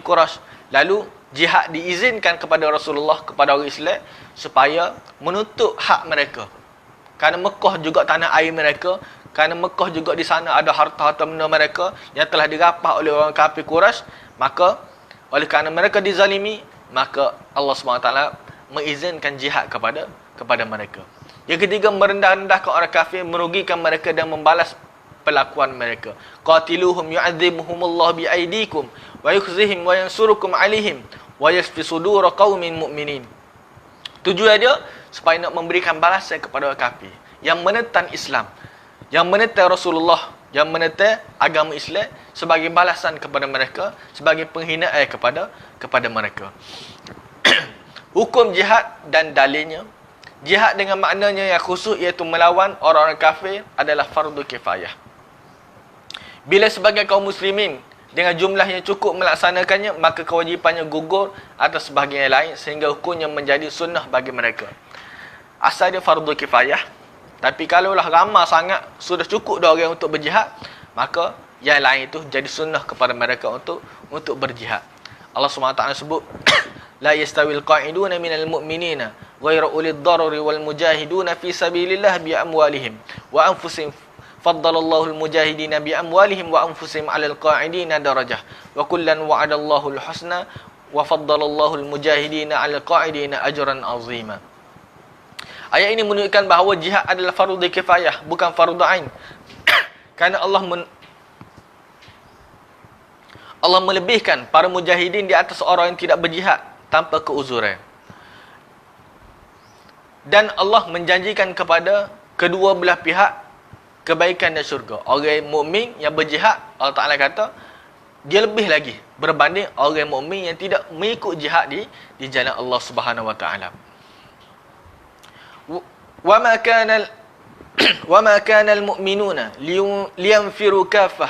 Quraisy. Lalu jihad diizinkan kepada Rasulullah, kepada orang Islam, supaya menuntut hak mereka. Kerana Mekah juga tanah air mereka, kerana Mekah juga di sana ada harta-harta benda mereka yang telah dirampas oleh orang kafir Quraisy, maka oleh kerana mereka dizalimi, maka Allah SWT mengizinkan jihad kepada mereka. Yang ketiga, merendah-rendahkan orang kafir, merugikan mereka dan membalas perlakuan mereka. Qatiluhum yu'adzimuhumullah biaidikum wa yukhzihim wa yansurukum alaihim wa yashfi sudur qaumin mu'minin. Tujuan dia supaya nak memberikan balasan kepada orang kafir yang menentang Islam, yang menentang Rasulullah, yang menentang agama Islam, sebagai balasan kepada mereka, sebagai penghinaan kepada mereka. Hukum jihad dan dalilnya. Jihad dengan maknanya yang khusus, iaitu melawan orang-orang kafir, adalah fardu kifayah. Bila sebagai kaum muslimin dengan jumlah yang cukup melaksanakannya, maka kewajipannya gugur atas sebahagian yang lain, sehingga hukumnya menjadi sunnah bagi mereka. Asal dia fardu kifayah, tapi kalaulah ramai sangat, sudah cukup dah orang untuk berjihad, maka yang lain itu jadi sunnah kepada mereka untuk berjihad. Allah SWT sebut la yastawil qa'iduna minal mu'minina ghairu ulil darari wal mujahiduna fi sabilillah bi amwalihim wa anfusihim faddalallahu al mujahidina bi amwalihim wa anfusihim 'alal qa'idina darajah wa kullan wa'adallahu al husna wa faddalallahu al mujahidina 'alal qa'idina ajran 'azima. Ayat ini menunjukkan bahawa jihad adalah fardu kifayah, bukan fardu ain. Kerana Allah melebihkan para mujahidin di atas orang yang tidak berjihad tanpa keuzuran. Dan Allah menjanjikan kepada kedua belah pihak kebaikan dan syurga. Orang mukmin yang berjihad, Allah Ta'ala kata, dia lebih lagi berbanding orang mukmin yang tidak mengikut jihad di jalan Allah Subhanahu Wa Ta'ala. وَمَا كَانَ الْمُؤْمِنُونَ لِيَنْفِرُوا كَافَّةً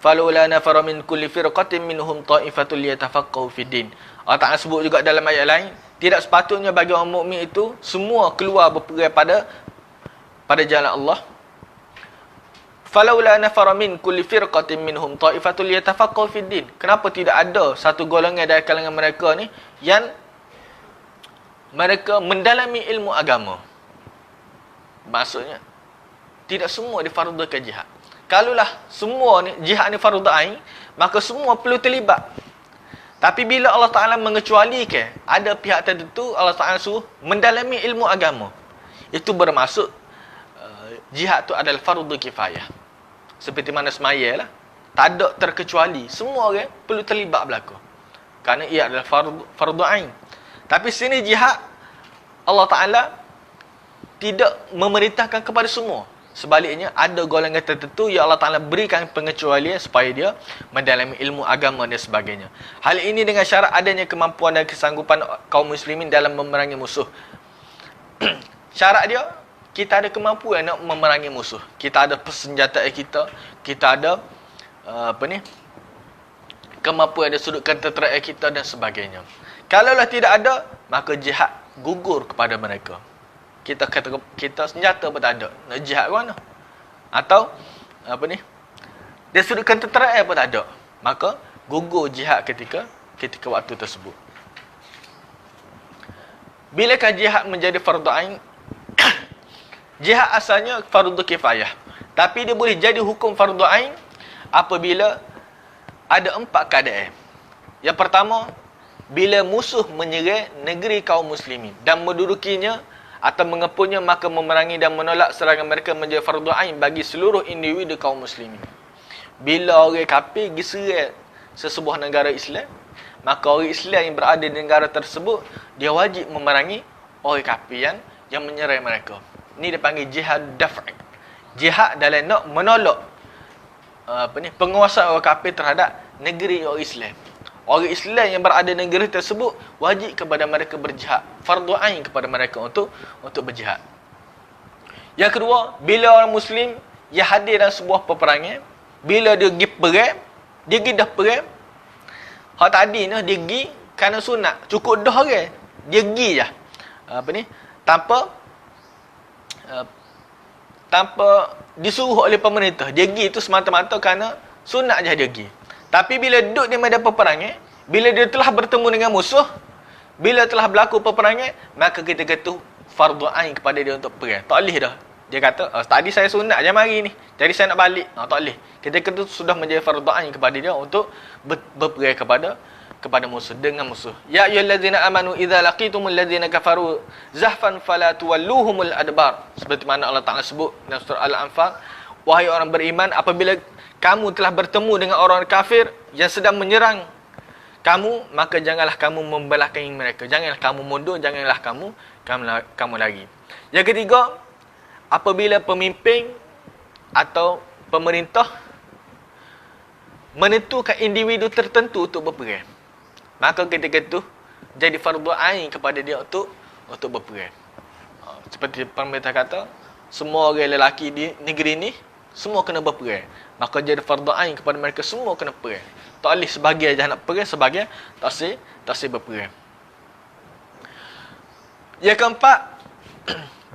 فَلَوْلَا نَفَرَ مِنْ كُلِّ فِرْقَةٍ مِنْهُمْ طَائِفَةٌ لِيَتَفَقَّهُوا فِي الدِّينِ. Allah Ta'ala sebut juga dalam ayat lain, tidak sepatutnya bagi orang mukmin itu semua keluar berperang pada jalan Allah. فَلَوْلَا نَفَرَ مِنْ كُلِّ فِرْقَةٍ مِنْهُمْ طَائِفَةٌ لِيَتَفَقَّهُوا فِي الدِّينِ. Kenapa tidak ada satu golongan dari kalangan mereka ni yang mereka mendalami ilmu agama? Maksudnya, tidak semua difardukan jihad. Kalaulah semua ni, jihad ni fardu ain, maka semua perlu terlibat. Tapi bila Allah Ta'ala mengecualikan, ada pihak tertentu, Allah Ta'ala suruh mendalami ilmu agama. Itu bermaksud jihad tu adalah fardu kifayah. Seperti mana semaya lah, tak ada terkecuali, semua orang perlu terlibat berlaku, kerana ia adalah fardu ain. Tapi sini jihad, Allah Ta'ala tidak memerintahkan kepada semua. Sebaliknya, ada golongan tertentu yang Allah Ta'ala berikan pengecualian supaya dia mendalami ilmu agama dan sebagainya. Hal ini dengan syarat adanya kemampuan dan kesanggupan kaum muslimin dalam memerangi musuh. Syarat dia, kita ada kemampuan nak memerangi musuh. Kita ada persenjataan kita ada kemampuan dari sudut ketenteraan kita dan sebagainya. Kalaulah tidak ada, maka jihad gugur kepada mereka. Kita senjata pun tak ada, nak jihad ke mana? Atau dari sudut ketenteraan pun tak ada, maka gugur jihad ketika waktu tersebut. Bilakah jihad menjadi fardu ain? Jihad asalnya fardu kifayah, tapi dia boleh jadi hukum fardu ain apabila ada 4 keadaan. Yang pertama, bila musuh menyerang negeri kaum muslimin dan mendudukinya atau mengepunnya, maka memerangi dan menolak serangan mereka menjadi fardu ain bagi seluruh individu kaum muslimin. Bila orang kafir pergi serang sesebuah negara Islam, maka orang Islam yang berada di negara tersebut, dia wajib memerangi orang kafir yang menyerang mereka. Ini dipanggil jihad daf'i. Jihad dalam nak menolak penguasaan orang kafir terhadap negeri orang Islam. Orang Islam yang berada di negeri tersebut, wajib kepada mereka berjihad. Fardu ain kepada mereka untuk berjihad. Yang kedua, bila orang Muslim yang hadir dalam sebuah peperangan, bila dia pergi perang, dia pergi dah perang, hak tadi ni dia pergi kerana sunat, cukup dah orang, dia pergi je. Tanpa disuruh oleh pemerintah. Dia pergi itu semata-mata kerana sunat je dia pergi. Tapi bila duduk di medan peperangan, Bila dia telah bertemu dengan musuh, bila telah berlaku peperangan, maka ketika itu fardu ain kepada dia untuk perang. Tak boleh dah. Dia kata, tadi saya sunat je mari ni, jadi saya nak balik. Tak boleh. Ketika itu sudah menjadi fardu ain kepada dia untuk berperang kepada musuh, dengan musuh. Ya ayyuhallazina amanu idza laqitumul ladzina kafaru zahfan fala tuwalluhumul adbar. Seperti mana Allah Taala sebut dalam surah Al-Anfal, wahai orang beriman, apabila kamu telah bertemu dengan orang kafir yang sedang menyerang kamu, maka janganlah kamu membelakang mereka. Janganlah kamu mundur, janganlah kamu lari. Yang ketiga, apabila pemimpin atau pemerintah menentukan individu tertentu untuk berperang, maka ketika itu jadi fardu ain kepada dia untuk berperang. Seperti pemerintah kata, semua orang lelaki di negeri ni semua kena berperang. Maka jadi fardu ain kepada mereka semua kena perang. Tak boleh sebahagian je nak perang, sebahagian tak boleh berperang. Yang keempat,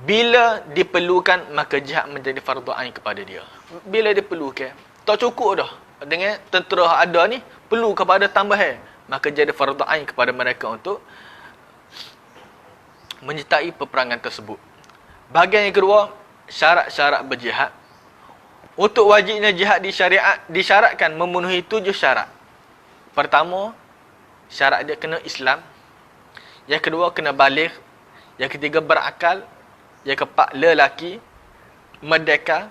bila diperlukan maka jihad menjadi fardu ain kepada dia. Bila diperlukan, tak cukup dah dengan tentera ada ni, perlu kepada tambahan, maka jadi fardu ain kepada mereka untuk menyertai peperangan tersebut. Bahagian yang kedua, syarat-syarat berjihad. Untuk wajibnya jihad disyaratkan memenuhi 7 syarat. Pertama, syarat dia kena Islam. Yang kedua, kena baligh. Yang ketiga, berakal. Yang keempat, lelaki, merdeka,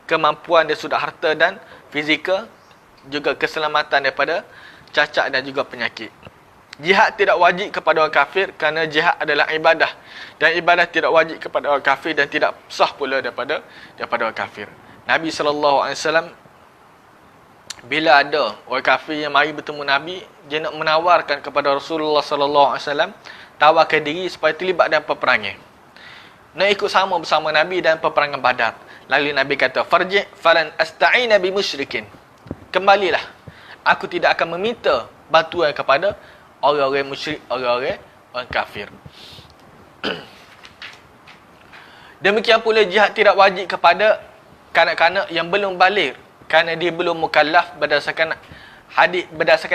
kemampuan dia sudah harta dan fizikal, juga keselamatan daripada cacat dan juga penyakit. Jihad tidak wajib kepada orang kafir kerana jihad adalah ibadah, dan ibadah tidak wajib kepada orang kafir dan tidak sah pula daripada orang kafir. Nabi SAW, bila ada orang kafir yang mari bertemu Nabi, dia nak menawarkan kepada Rasulullah SAW tawarkan diri supaya terlibat dalam peperangan, nak ikut sama bersama Nabi dalam peperangan Badar. Lalu Nabi kata, farji' falan asta'ina bi musyrikin. Kembalilah, aku tidak akan meminta bantuan kepada orang-orang musyrik, orang kafir. Demikian pula jihad tidak wajib kepada kanak-kanak yang belum baligh kerana dia belum mukallaf berdasarkan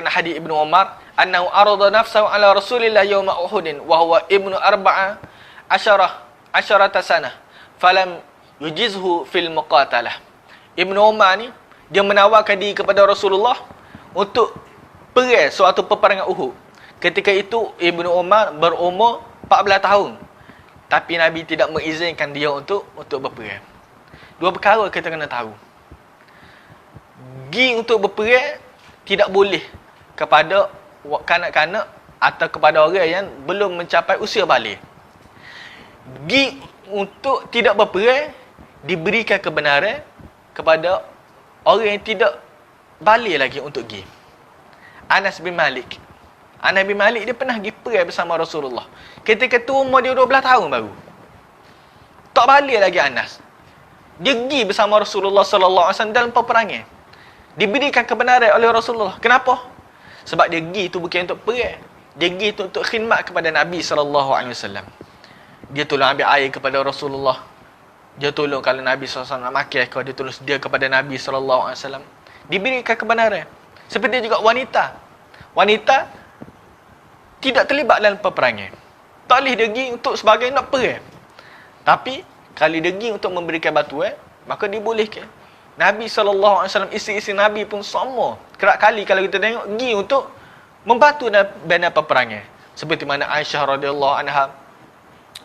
hadis Ibnu Umar, annahu arada nafsahu ala Rasulillah yauma Uhudin wa huwa ibnu 14 sanah falam yujizhu fil muqatalah. Ibnu Umar ni dia menawarkan diri kepada Rasulullah untuk perang suatu peperangan Uhud. Ketika itu Ibnu Umar berumur 14 tahun. Tapi Nabi tidak mengizinkan dia untuk berperang. Dua perkara kita kena tahu. Pergi untuk berperang tidak boleh kepada kanak-kanak atau kepada orang yang belum mencapai usia baligh. Pergi untuk tidak berperang diberikan kebenaran kepada orang yang tidak baligh lagi untuk pergi. Anas bin Malik dia pernah pergi perang bersama Rasulullah. Ketika tu umur dia 12 tahun baru. Tak balik lagi Anas. Dia pergi bersama Rasulullah sallallahu alaihi wasallam dalam peperangan. Diberikan kebenaran oleh Rasulullah. Kenapa? Sebab dia pergi tu bukan untuk perang. Dia pergi tu untuk khidmat kepada Nabi sallallahu alaihi wasallam. Dia tolong ambil air kepada Rasulullah. Dia tolong kalau Nabi sallallahu alaihi wasallam nak makan, kalau dia tolong sedia kepada Nabi sallallahu alaihi wasallam. Diberikan kebenaran. Seperti juga wanita. Wanita tidak terlibat dalam peperangan. Tak boleh dia pergi untuk sebagai nak perang. Tapi kalau dia pergi untuk memberikan bantuan, maka dibolehkan. Nabi SAW, isteri-isteri Nabi pun sama. Kerap kali kalau kita tengok, pergi untuk membantu dalam peperangan. Seperti mana Aisyah radhiyallahu anha,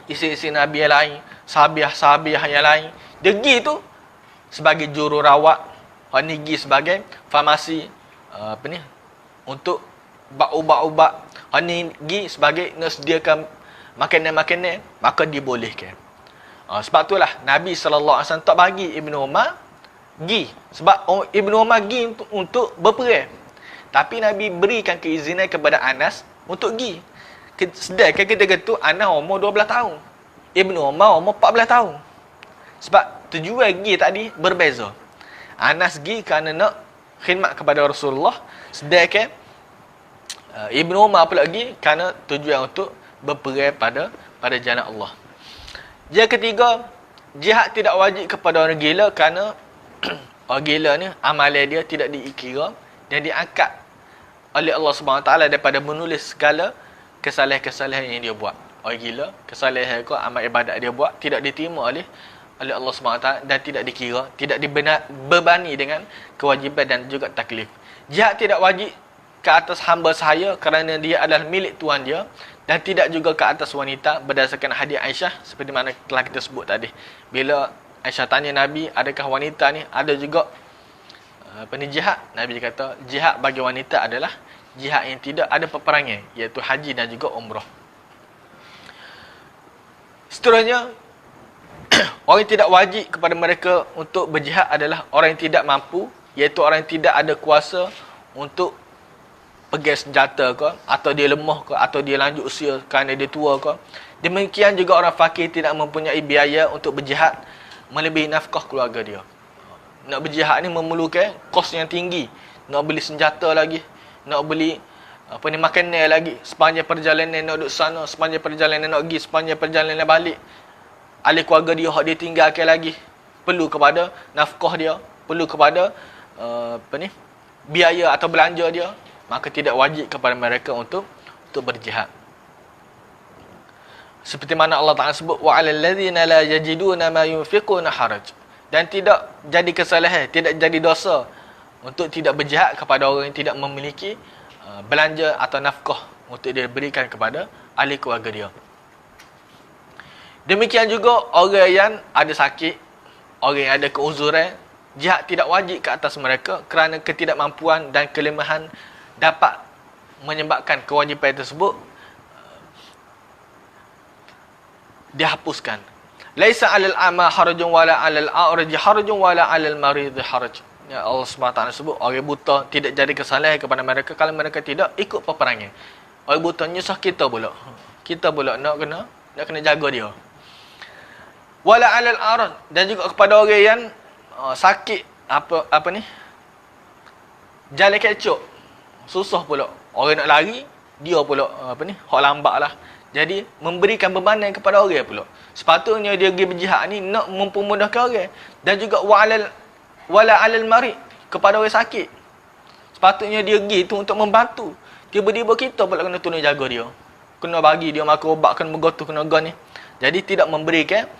isteri-isteri Nabi yang lain, sahabiah-sahabiah yang lain, dia pergi tu sebagai jururawat, orang ni pergi sebagai farmasi, untuk ubat-ubat, orang ni pergi sebagai nak sediakan makanan-makanan, maka dibolehkan. Sebab itulah Nabi SAW tak bagi Ibnu Umar pergi. Sebab Ibnu Umar pergi untuk berperang. Tapi Nabi berikan keizinan kepada Anas untuk pergi. Sedangkan ketika itu Anas umur 12 tahun. Ibnu Umar umur 14 tahun. Sebab tujuan pergi tadi berbeza. Anas pergi kerana nak khidmat kepada Rasulullah. Sedangkan Ibnu Umar pula pergi kerana tujuan untuk berperang pada jalan Allah. Yang ketiga, jihad tidak wajib kepada orang gila kerana orang gila ni amalan dia tidak dikira dan diangkat oleh Allah Subhanahu Taala daripada menulis segala kesalahan-kesalahan yang dia buat. Orang gila, kesalahan ke amal ibadat dia buat tidak diterima oleh Allah Subhanahu Taala dan tidak dikira, tidak dibebani dengan kewajiban dan juga taklif. Jihad tidak wajib ke atas hamba sahaya kerana dia adalah milik tuan dia, dan tidak juga ke atas wanita berdasarkan hadis Aisyah seperti mana telah kita sebut tadi. Bila Aisyah tanya Nabi, adakah wanita ni ada juga jihad? Nabi kata jihad bagi wanita adalah jihad yang tidak ada peperangan, iaitu haji dan juga umrah. Seterusnya, orang yang tidak wajib kepada mereka untuk berjihad adalah orang yang tidak mampu, iaitu orang yang tidak ada kuasa untuk pegang senjata ke, atau dia lemah ke, atau dia lanjut usia kerana dia tua ke. Demikian juga orang fakir tidak mempunyai biaya untuk berjihad melebihi nafkah keluarga dia. Nak berjihad ni memerlukan kos yang tinggi, nak beli senjata lagi, nak beli makanan lagi, sepanjang perjalanan nak duduk sana, sepanjang perjalanan nak pergi, sepanjang perjalanan balik. Ahli keluarga dia hak dia tinggalkan lagi, perlu kepada nafkah dia, perlu kepada biaya atau belanja dia, maka tidak wajib kepada mereka untuk berjihad. Seperti mana Allah Taala sebut, wa 'alal ladzina la yajiduna ma yunfiquna haraj. Dan tidak jadi kesalahan, tidak jadi dosa untuk tidak berjihad kepada orang yang tidak memiliki belanja atau nafkah untuk dia berikan kepada ahli keluarga dia. Demikian juga orang yang ada sakit, orang yang ada keuzuran, jihad tidak wajib ke atas mereka kerana ketidakmampuan dan kelemahan dapat menyebabkan kewajipan tersebut dihapuskan. Laisa 'alal a'ma harajun wala 'alal a'raj harajun wala 'alal marid haraj. Ya, Allah SWT sebut orang buta tidak jadi kesalahan kepada mereka kalau mereka tidak ikut peperangan. Orang buta nyusah kita pula. Kita pula nak kena jaga dia. Wala 'alal a'raj, dan juga kepada orang yang sakit apa ni? Jalan kecok. Susah pula. Orang nak lari, dia pula hak lambat lah. Jadi memberikan bebanan kepada orang pula. Sepatutnya dia pergi berjihad ni nak mempermudahkan orang, dan juga wala 'alal marid, kepada orang sakit. Sepatutnya dia pergi tu untuk membantu. Tiba-tiba kita pula kena tolong jaga dia. Kena bagi dia makan ubat, kena megotu, kena gan ni. Jadi tidak memberikan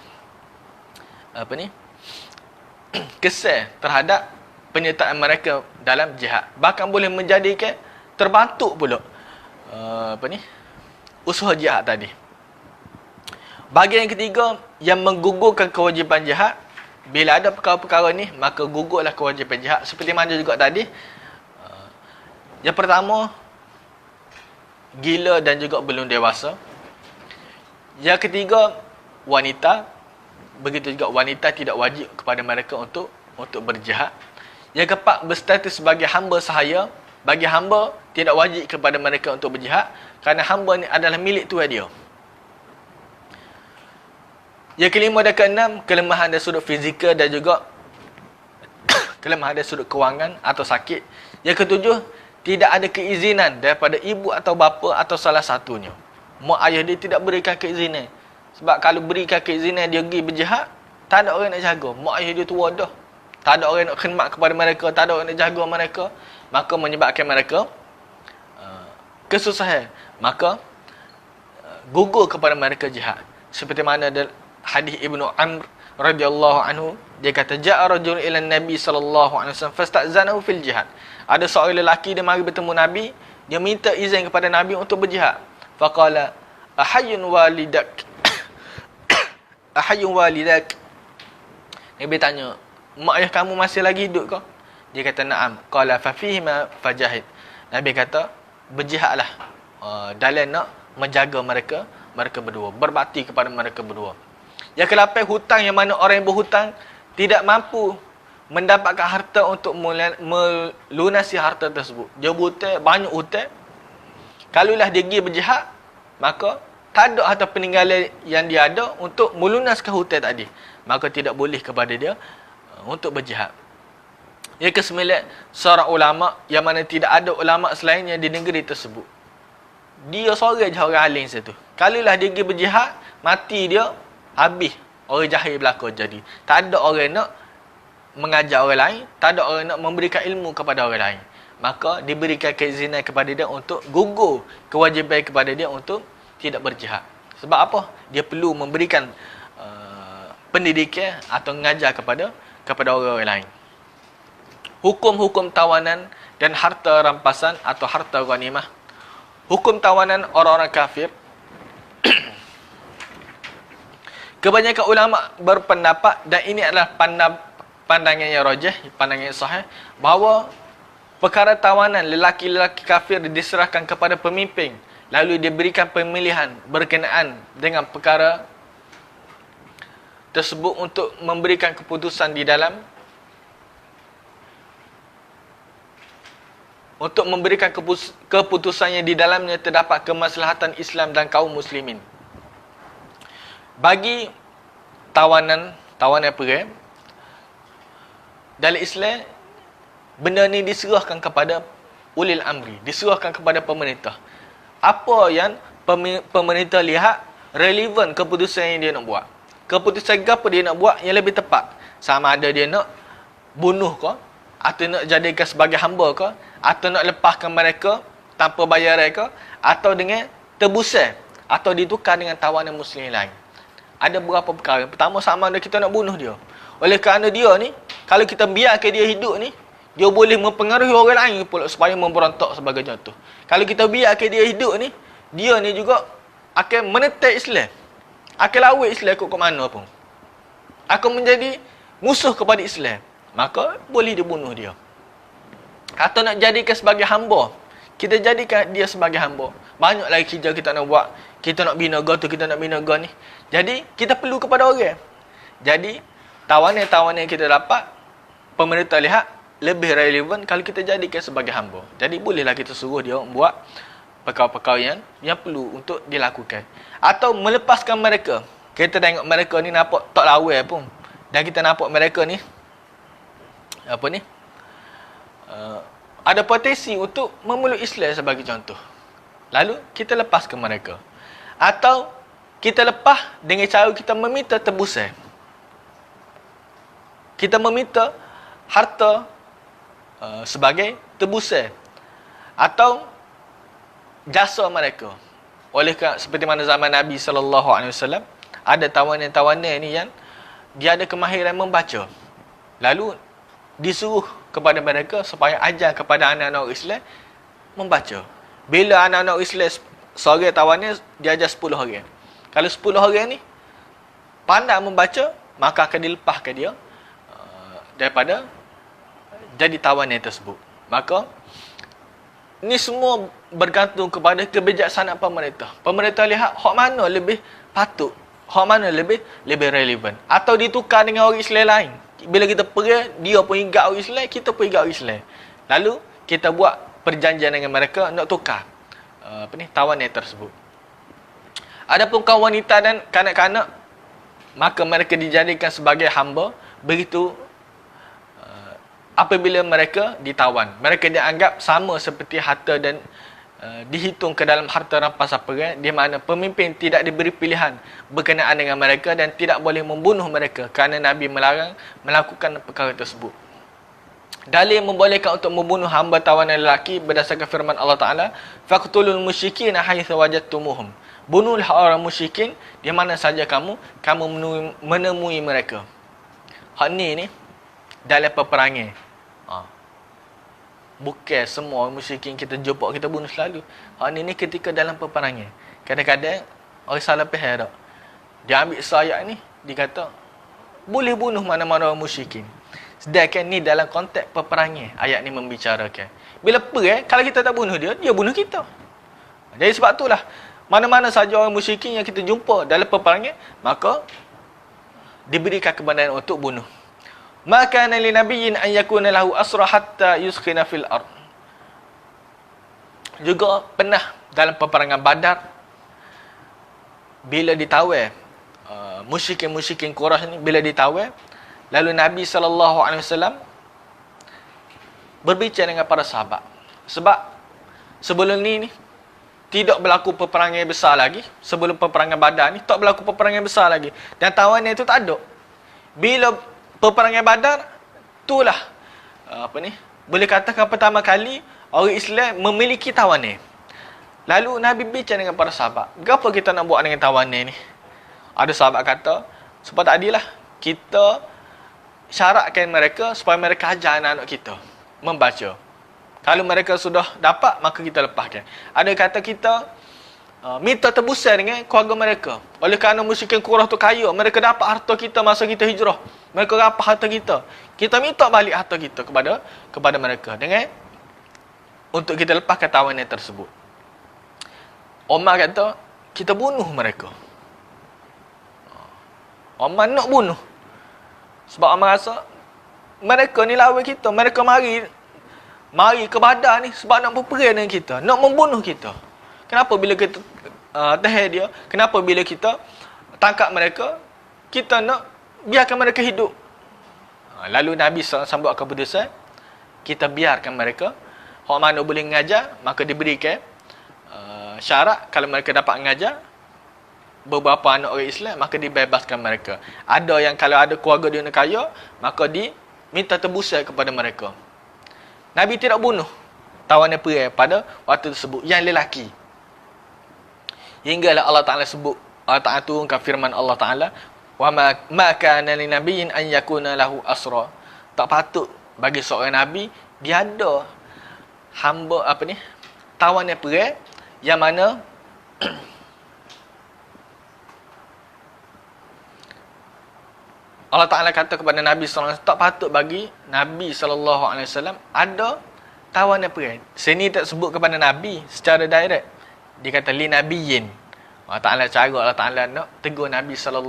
kesan terhadap penyertaan mereka dalam jihad. Bahkan boleh menjadikan terbantuk pula usaha jihad tadi. Bahagian yang ketiga yang menggugurkan kewajipan jihad, bila ada perkara-perkara ni maka gugurlah kewajipan jihad. Seperti mana juga tadi, yang pertama, gila dan juga belum dewasa. Yang ketiga, wanita. Begitu juga wanita tidak wajib kepada mereka untuk berjihad. Yang keempat, berstatus sebagai hamba sahaya. Bagi hamba tidak wajib kepada mereka untuk berjihad kerana hamba ni adalah milik tuan dia. Yang kelima dan keenam, kelemahan dari sudut fizikal dan juga kelemahan dari sudut kewangan atau sakit. Yang ketujuh, tidak ada keizinan daripada ibu atau bapa atau salah satunya. Mak ayah dia tidak berikan keizinan. Sebab kalau berikan keizinan dia pergi berjihad, tak ada orang nak jaga. Mak ayah dia tua dah. Tak ada orang nak khidmat kepada mereka, tak ada orang nak jaga mereka. Maka menyebabkan mereka kesusahan. Maka gugur kepada mereka jihad. Seperti mana hadis Ibnu Amr radhiyallahu anhu, dia kata ja'a rajul ila Nabi sallallahu alaihi wasallam fasta'zanahu fil jihad. Ada seorang lelaki dia mari bertemu Nabi, dia minta izin kepada Nabi untuk berjihad. Faqala ahayyun walidak ahayyun walidak. Nabi tanya, mak ayah kamu masih lagi hidup ke? Dia kata na'am. Qala fa fihi ma fajahid. Nabi kata berjihadlah dalam nak menjaga mereka berdua, berbakti kepada mereka berdua. Yang ke-8, hutang, yang mana orang yang berhutang tidak mampu mendapatkan harta untuk melunasi harta tersebut. Dia berhutang, banyak hutang. Kalulah dia pergi berjihad, maka tak ada harta peninggalan yang dia ada untuk melunaskan hutang tadi. Maka tidak boleh kepada dia untuk berjihad. Yang ke-9, seorang ulama yang mana tidak ada ulama selainnya di negeri tersebut. Dia seorang je orang alim situ. Kalulah dia pergi berjihad, mati dia, habis. Orang jahil berlaku jadi. Tak ada orang nak mengajar orang lain, tak ada orang nak memberikan ilmu kepada orang lain. maka diberikan keizinan kepada dia untuk gugur kewajipan kepada dia untuk tidak berjihad. Sebab apa? Dia perlu memberikan pendidikan atau mengajar kepada orang lain. Hukum-hukum tawanan dan harta rampasan atau harta ghanimah. Hukum tawanan orang-orang kafir. Kebanyakan ulama berpendapat, dan ini adalah pandangan yang rajih, pandangan yang sahih, bahawa perkara tawanan lelaki-lelaki kafir diserahkan kepada pemimpin, lalu diberikan pemilihan berkenaan dengan perkara tersebut untuk memberikan keputusan di dalam, untuk memberikan keputusan yang di dalamnya terdapat kemaslahatan Islam dan kaum muslimin. Bagi tawanan perang dalam Islam, benda ni diserahkan kepada ulil amri, diserahkan kepada pemerintah. Apa yang pemerintah lihat relevan keputusan yang dia nak buat. Keputusan apa dia nak buat yang lebih tepat. Sama ada dia nak bunuh ke, atau nak jadikan sebagai hamba ke, atau nak lepaskan mereka tanpa bayaran ke, atau dengan tebusan, atau ditukar dengan tawanan muslim lain. Ada beberapa perkara. Pertama, sama ada kita nak bunuh dia. Oleh kerana dia ni, kalau kita biarkan dia hidup ni, dia boleh mempengaruhi orang lain pula supaya memberontak sebagai contoh. Kalau kita biarkan dia hidup ni, dia ni juga akan menetek Islam. Akan lawat Islam ke mana pun. Akan menjadi musuh kepada Islam. Maka boleh dibunuh dia. Atau nak jadikan sebagai hamba, kita jadikan dia sebagai hamba. Banyak lagi kerja kita nak buat. Kita nak bina negara tu, kita nak bina negara ni. Jadi, kita perlu kepada orang. Jadi, tawanan-tawanan yang kita dapat, pemerintah lihat lebih relevan kalau kita jadikan sebagai hamba. Jadi, bolehlah kita suruh dia buat perkara-perkara yang perlu untuk dilakukan. Atau melepaskan mereka. Kita tengok mereka ni nampak tak lawan pun. Dan kita nampak mereka ni, ada potensi untuk memeluk Islam sebagai contoh. Lalu, kita lepaskan mereka. Atau, kita lepas dengan cara kita meminta tebusan. Kita meminta harta sebagai tebusan. Atau, jasa mereka. Oleh seperti mana zaman Nabi SAW, ada tawanan-tawanan ni yang dia ada kemahiran membaca. Lalu, disuruh kepada mereka supaya ajar kepada anak-anak Islam membaca. Bila anak-anak Islam seorang tawannya, dia ajar 10 orang. Kalau 10 orang ni pandai membaca, maka akan dilepaskan dia daripada jadi tawanan tersebut. Maka ni semua bergantung kepada kebijaksanaan pemerintah. Pemerintah lihat hak mana lebih patut, hak mana lebih relevan. Atau ditukar dengan orang Islam lain. Bila kita pergi, dia pun ingat orang Islam, kita pun ingat orang Islam. Lalu kita buat perjanjian dengan mereka nak tukar tawanan tersebut. Adapun kaum wanita dan kanak-kanak, maka mereka dijadikan sebagai hamba. Begitu apabila mereka ditawan, mereka dianggap sama seperti harta dan dihitung ke dalam harta rampasan perang, di mana pemimpin tidak diberi pilihan berkenaan dengan mereka dan tidak boleh membunuh mereka kerana Nabi melarang melakukan perkara tersebut. Dalil membolehkan untuk membunuh hamba tawanan lelaki berdasarkan firman Allah Ta'ala, faqtulul musyrikin haitsu wajadtumuhum. Bunuhlah orang musyrikin di mana saja kamu menemui mereka. Hak ni dalam peperangan. Bukan semua musyrikin kita jumpa, kita bunuh selalu. Hak ni ketika dalam peperangan. Kadang-kadang orang salah faham tak. Dia ambil ayat ni, dia kata boleh bunuh mana-mana orang musyrikin. Sedangkan ni dalam konteks peperangan ayat ni membicarakan. Bila perang, kalau kita tak bunuh dia, dia bunuh kita. Jadi sebab itulah mana-mana saja orang musyrikin yang kita jumpa dalam peperangan, maka diberikan kebenaran untuk bunuh. Maka li nabiyyin an yakuna lahu asra hatta yuskhina fil ard. Juga pernah dalam peperangan Badar, bila ditawan musyrikin Quraisy ni, bila ditawan, lalu Nabi SAW berbicara dengan para sahabat. Sebab sebelum ni tidak berlaku peperangan besar lagi. Sebelum peperangan Badar ni tak berlaku peperangan besar lagi. Dan tawanan itu tak ada. Bila peperangan Badar, itulah boleh katakan pertama kali orang Islam memiliki tawanan. Lalu Nabi bincang dengan para sahabat, "Apa kita nak buat dengan tawanan ni?" Ada sahabat kata, "Sebab tak adil lah. Kita syaratkan mereka supaya mereka ajar anak-anak kita membaca. Kalau mereka sudah dapat, maka kita lepaskan." Ada kata kita minta tebusan dengan keluarga mereka. Oleh kerana musyrikin Quraisy tu kaya, mereka dapat harta kita masa kita hijrah. Mereka dapat harta kita. Kita minta balik harta kita kepada mereka dengan untuk kita lepaskan tawanan tersebut. Omar kata, kita bunuh mereka. Omar nak bunuh. Sebab Omar rasa mereka ni lawan kita. Mereka mari ke Badar ni sebab nak berperang dengan kita, nak membunuh kita. Kenapa bila kita tahan dia? Kenapa bila kita tangkap mereka, kita nak biarkan mereka hidup? Lalu Nabi SAW buat keputusan, kita biarkan mereka. Hak mana boleh mengajar, maka diberikan syarat. Kalau mereka dapat mengajar beberapa anak orang Islam, maka dibebaskan mereka. Ada yang kalau ada keluarga dia nak kaya, maka diminta tebusan kepada mereka. Nabi tidak bunuh tawanan perang pada waktu tersebut yang lelaki. Hinggalah Allah Ta'ala sebut, Allah Ta'ala turunkan firman Allah Ta'ala, "Wa ma kana lin nabiyyin an yakuna lahu asra." Tak patut bagi seorang nabi dia ada hamba tawanan perang yang mana Allah Ta'ala kata kepada Nabi SAW, tak patut bagi Nabi SAW ada tawanan perang. Sini tak sebut kepada Nabi secara direct. Dia kata li nabiyyin. Allah Ta'ala cara Allah Ta'ala nak tegur Nabi SAW.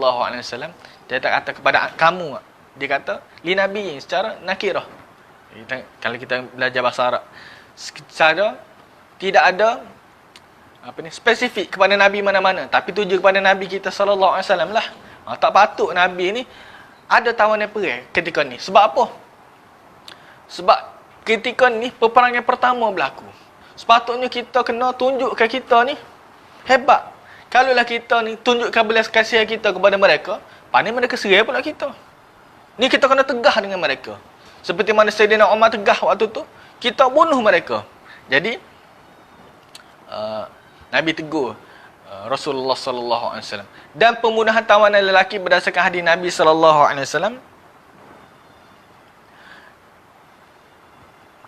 Dia tak kata kepada kamu. Dia kata li nabiyyin secara nakirah. Kalau kita belajar bahasa Arab, secara tidak ada spesifik kepada Nabi mana-mana, tapi tuju kepada Nabi kita SAW lah. Tak patut Nabi ni ada tawanan perang ketika ni. Sebab apa? Sebab ketika ni peperangan pertama berlaku. Sepatutnya kita kena tunjukkan kita ni hebat. Kalaulah kita ni tunjukkan belas kasihan kita kepada mereka, pandai mereka serai pula kita. Ni kita kena tegah dengan mereka. Seperti mana Sayyidina Umar tegah waktu tu, kita bunuh mereka. Jadi Nabi tegur Rasulullah sallallahu alaihi wasallam. Dan pembunuhan tawanan lelaki berdasarkan hadis Nabi sallallahu alaihi wasallam,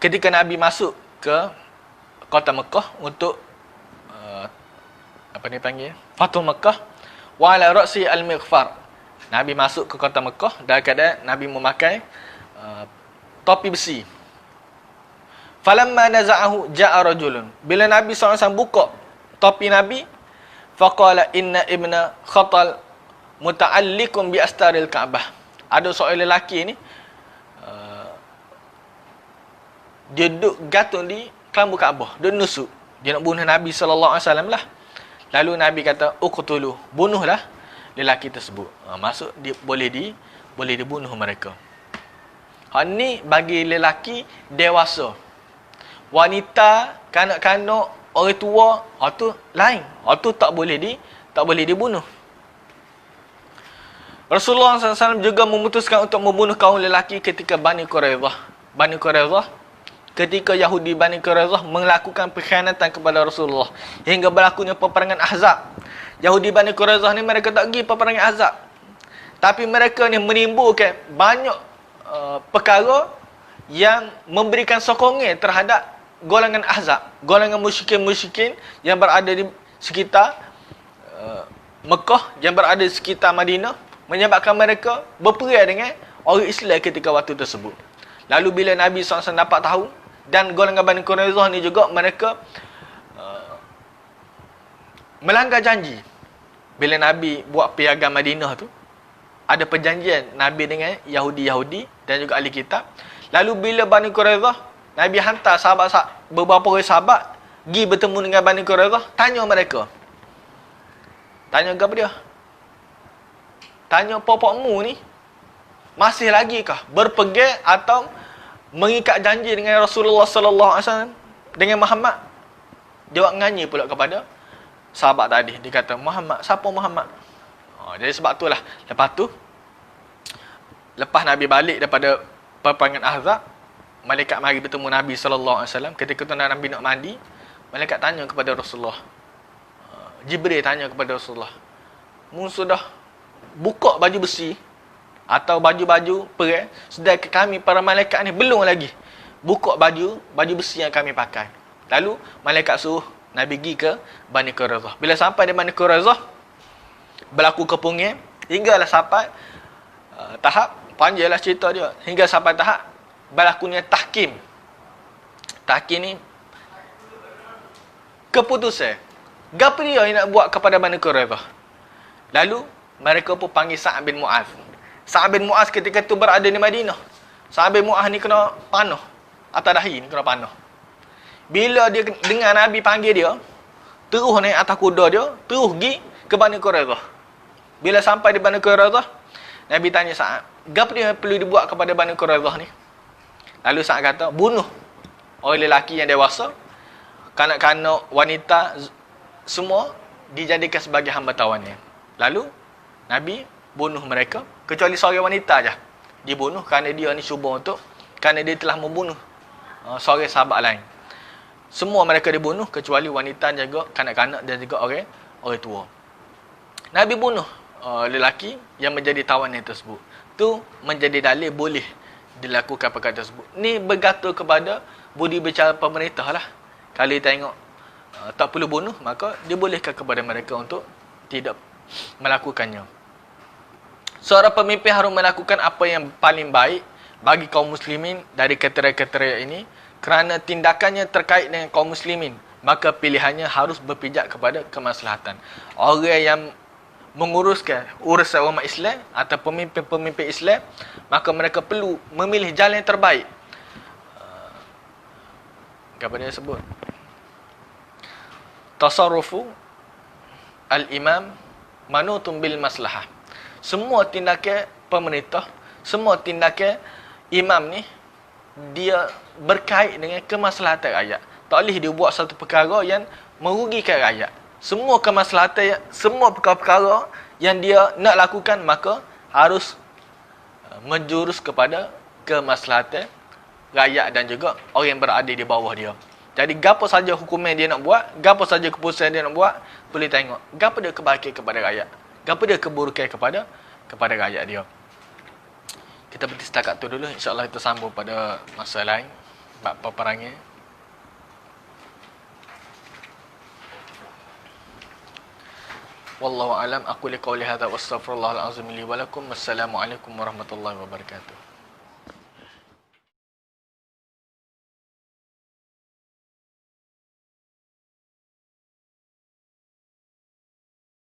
ketika Nabi masuk ke kota Mekah untuk Fathul Mekah, wa ala ra'si al-mighfar. Nabi masuk ke kota Mekah dalam keadaan Nabi memakai topi besi. Falamma naza'ahu ja'a rajulun. Bila Nabi SAW buka topi Nabi, faqala inna ibna khatal muta'allikum bi astaril Ka'bah. Ada seorang lelaki ni dia duduk gantung di kelambu Kaabah, dia nusuk. Dia nak bunuh Nabi SAW lah. Lalu Nabi kata, uqtulu, bunuhlah lelaki tersebut. Masuk boleh dibunuh mereka. Hak ni bagi lelaki dewasa. Wanita, kanak-kanak, orang tua, hak tu lain. Hak tu tak boleh dibunuh. Rasulullah SAW juga memutuskan untuk membunuh kaum lelaki ketika Bani Quraidah. Bani Quraidah, ketika Yahudi Bani Quraidah melakukan pengkhianatan kepada Rasulullah hingga berlakunya peperangan Ahzab. Yahudi Bani Quraidah ni mereka tak pergi peperangan Ahzab, tapi mereka ni menimbulkan banyak perkara yang memberikan sokongan terhadap golongan Ahzab, golongan musyrikin-musyrikin yang berada di sekitar Mekah, yang berada di sekitar Madinah, menyebabkan mereka berperang dengan orang Islam ketika waktu tersebut. Lalu bila Nabi SAW dapat tahu, dan golongan Bani Quraidah ni juga mereka melanggar janji. Bila Nabi buat piagam Madinah tu, ada perjanjian Nabi dengan Yahudi-Yahudi dan juga ahli kitab. Lalu bila Bani Quraidah, Nabi hantar beberapa orang sahabat pergi bertemu dengan Bani Quraidah, tanya mereka. Tanya apa dia? Tanya popokmu ni masih lagi kah berpegang atau mengikat janji dengan Rasulullah sallallahu alaihi wasallam, dengan Muhammad? Dia buat nganyi pula kepada sahabat tadi. Dia kata, Muhammad, siapa Muhammad? Jadi sebab itulah lepas Nabi balik daripada peperangan Ahzab, malaikat mari bertemu Nabi SAW. Ketika tu Nabi nak mandi, malaikat tanya kepada Rasulullah. Jibril tanya kepada Rasulullah, mu sudah buka baju besi atau baju-baju perang, sedangkan kami para malaikat ni belum lagi buka baju besi yang kami pakai. Lalu malaikat suruh Nabi pergi ke Bani Quraizah. Bila sampai di Bani Quraizah, berlaku kepungin hinggalah sampai tahap, panjanglah cerita dia, hingga sampai tahap berlakunya tahkim. Tahkim ni keputusan. Gapo dia yang nak buat kepada Bani Quraizah? Lalu mereka pun panggil Sa'ad bin Mu'az. Sa'ad bin Mu'az ketika tu berada di Madinah. Sa'ad bin Mu'az ni kena panah. Atas dahi ni kena panah. Bila dia dengar Nabi panggil dia, terus naik atas kuda dia, terus pergi ke Bani Quraizah. Bila sampai di Bani Quraizah, Nabi tanya Sa'ad, gapo dia perlu dibuat kepada Bani Quraizah ni? Lalu Sa'ad kata, bunuh orang lelaki yang dewasa, kanak-kanak, wanita, semua dijadikan sebagai hamba tawannya. Lalu Nabi bunuh mereka, kecuali seorang wanita aja dibunuh kerana dia ni cuba kerana dia telah membunuh seorang sahabat lain. Semua mereka dibunuh kecuali wanita dan juga kanak-kanak dan juga orang tua. Nabi bunuh lelaki yang menjadi tawanan tersebut. Tu menjadi dalil boleh dilakukan perkara tersebut. Ni bergantung kepada budi bicara pemerintah lah. Kalau tengok tak perlu bunuh, maka dibolehkan kepada mereka untuk tidak melakukannya. Seorang pemimpin harus melakukan apa yang paling baik bagi kaum muslimin dari kriteria-kriteria ini, kerana tindakannya terkait dengan kaum muslimin, maka pilihannya harus berpijak kepada kemaslahatan. Orang yang menguruskan urusan umat Islam atau pemimpin-pemimpin Islam, maka mereka perlu memilih jalan yang terbaik. Apa dia sebut? Tasarrufu al-imam manutun bil maslahah. Semua tindakan pemerintah, semua tindakan imam ni, dia berkait dengan kemaslahatan rakyat. Tak boleh dia buat satu perkara yang merugikan rakyat. Semua kemaslahatan, semua perkara-perkara yang dia nak lakukan, maka harus menjurus kepada kemaslahatan rakyat dan juga orang yang berada di bawah dia. Jadi gapo saja hukuman dia nak buat, gapo saja keputusan dia nak buat, boleh tengok gapo dia kebaikan kepada rakyat, gapo dia keburukan kepada rakyat dia. Kita berhenti setakat tu dulu, insya-Allah kita sambung pada masa lain bab peperangan. Wallahu a'lam. Aku li qouli hadza wa astaghfirullahal azim li wa lakum. Wassalamualaikum warahmatullahi wabarakatuh.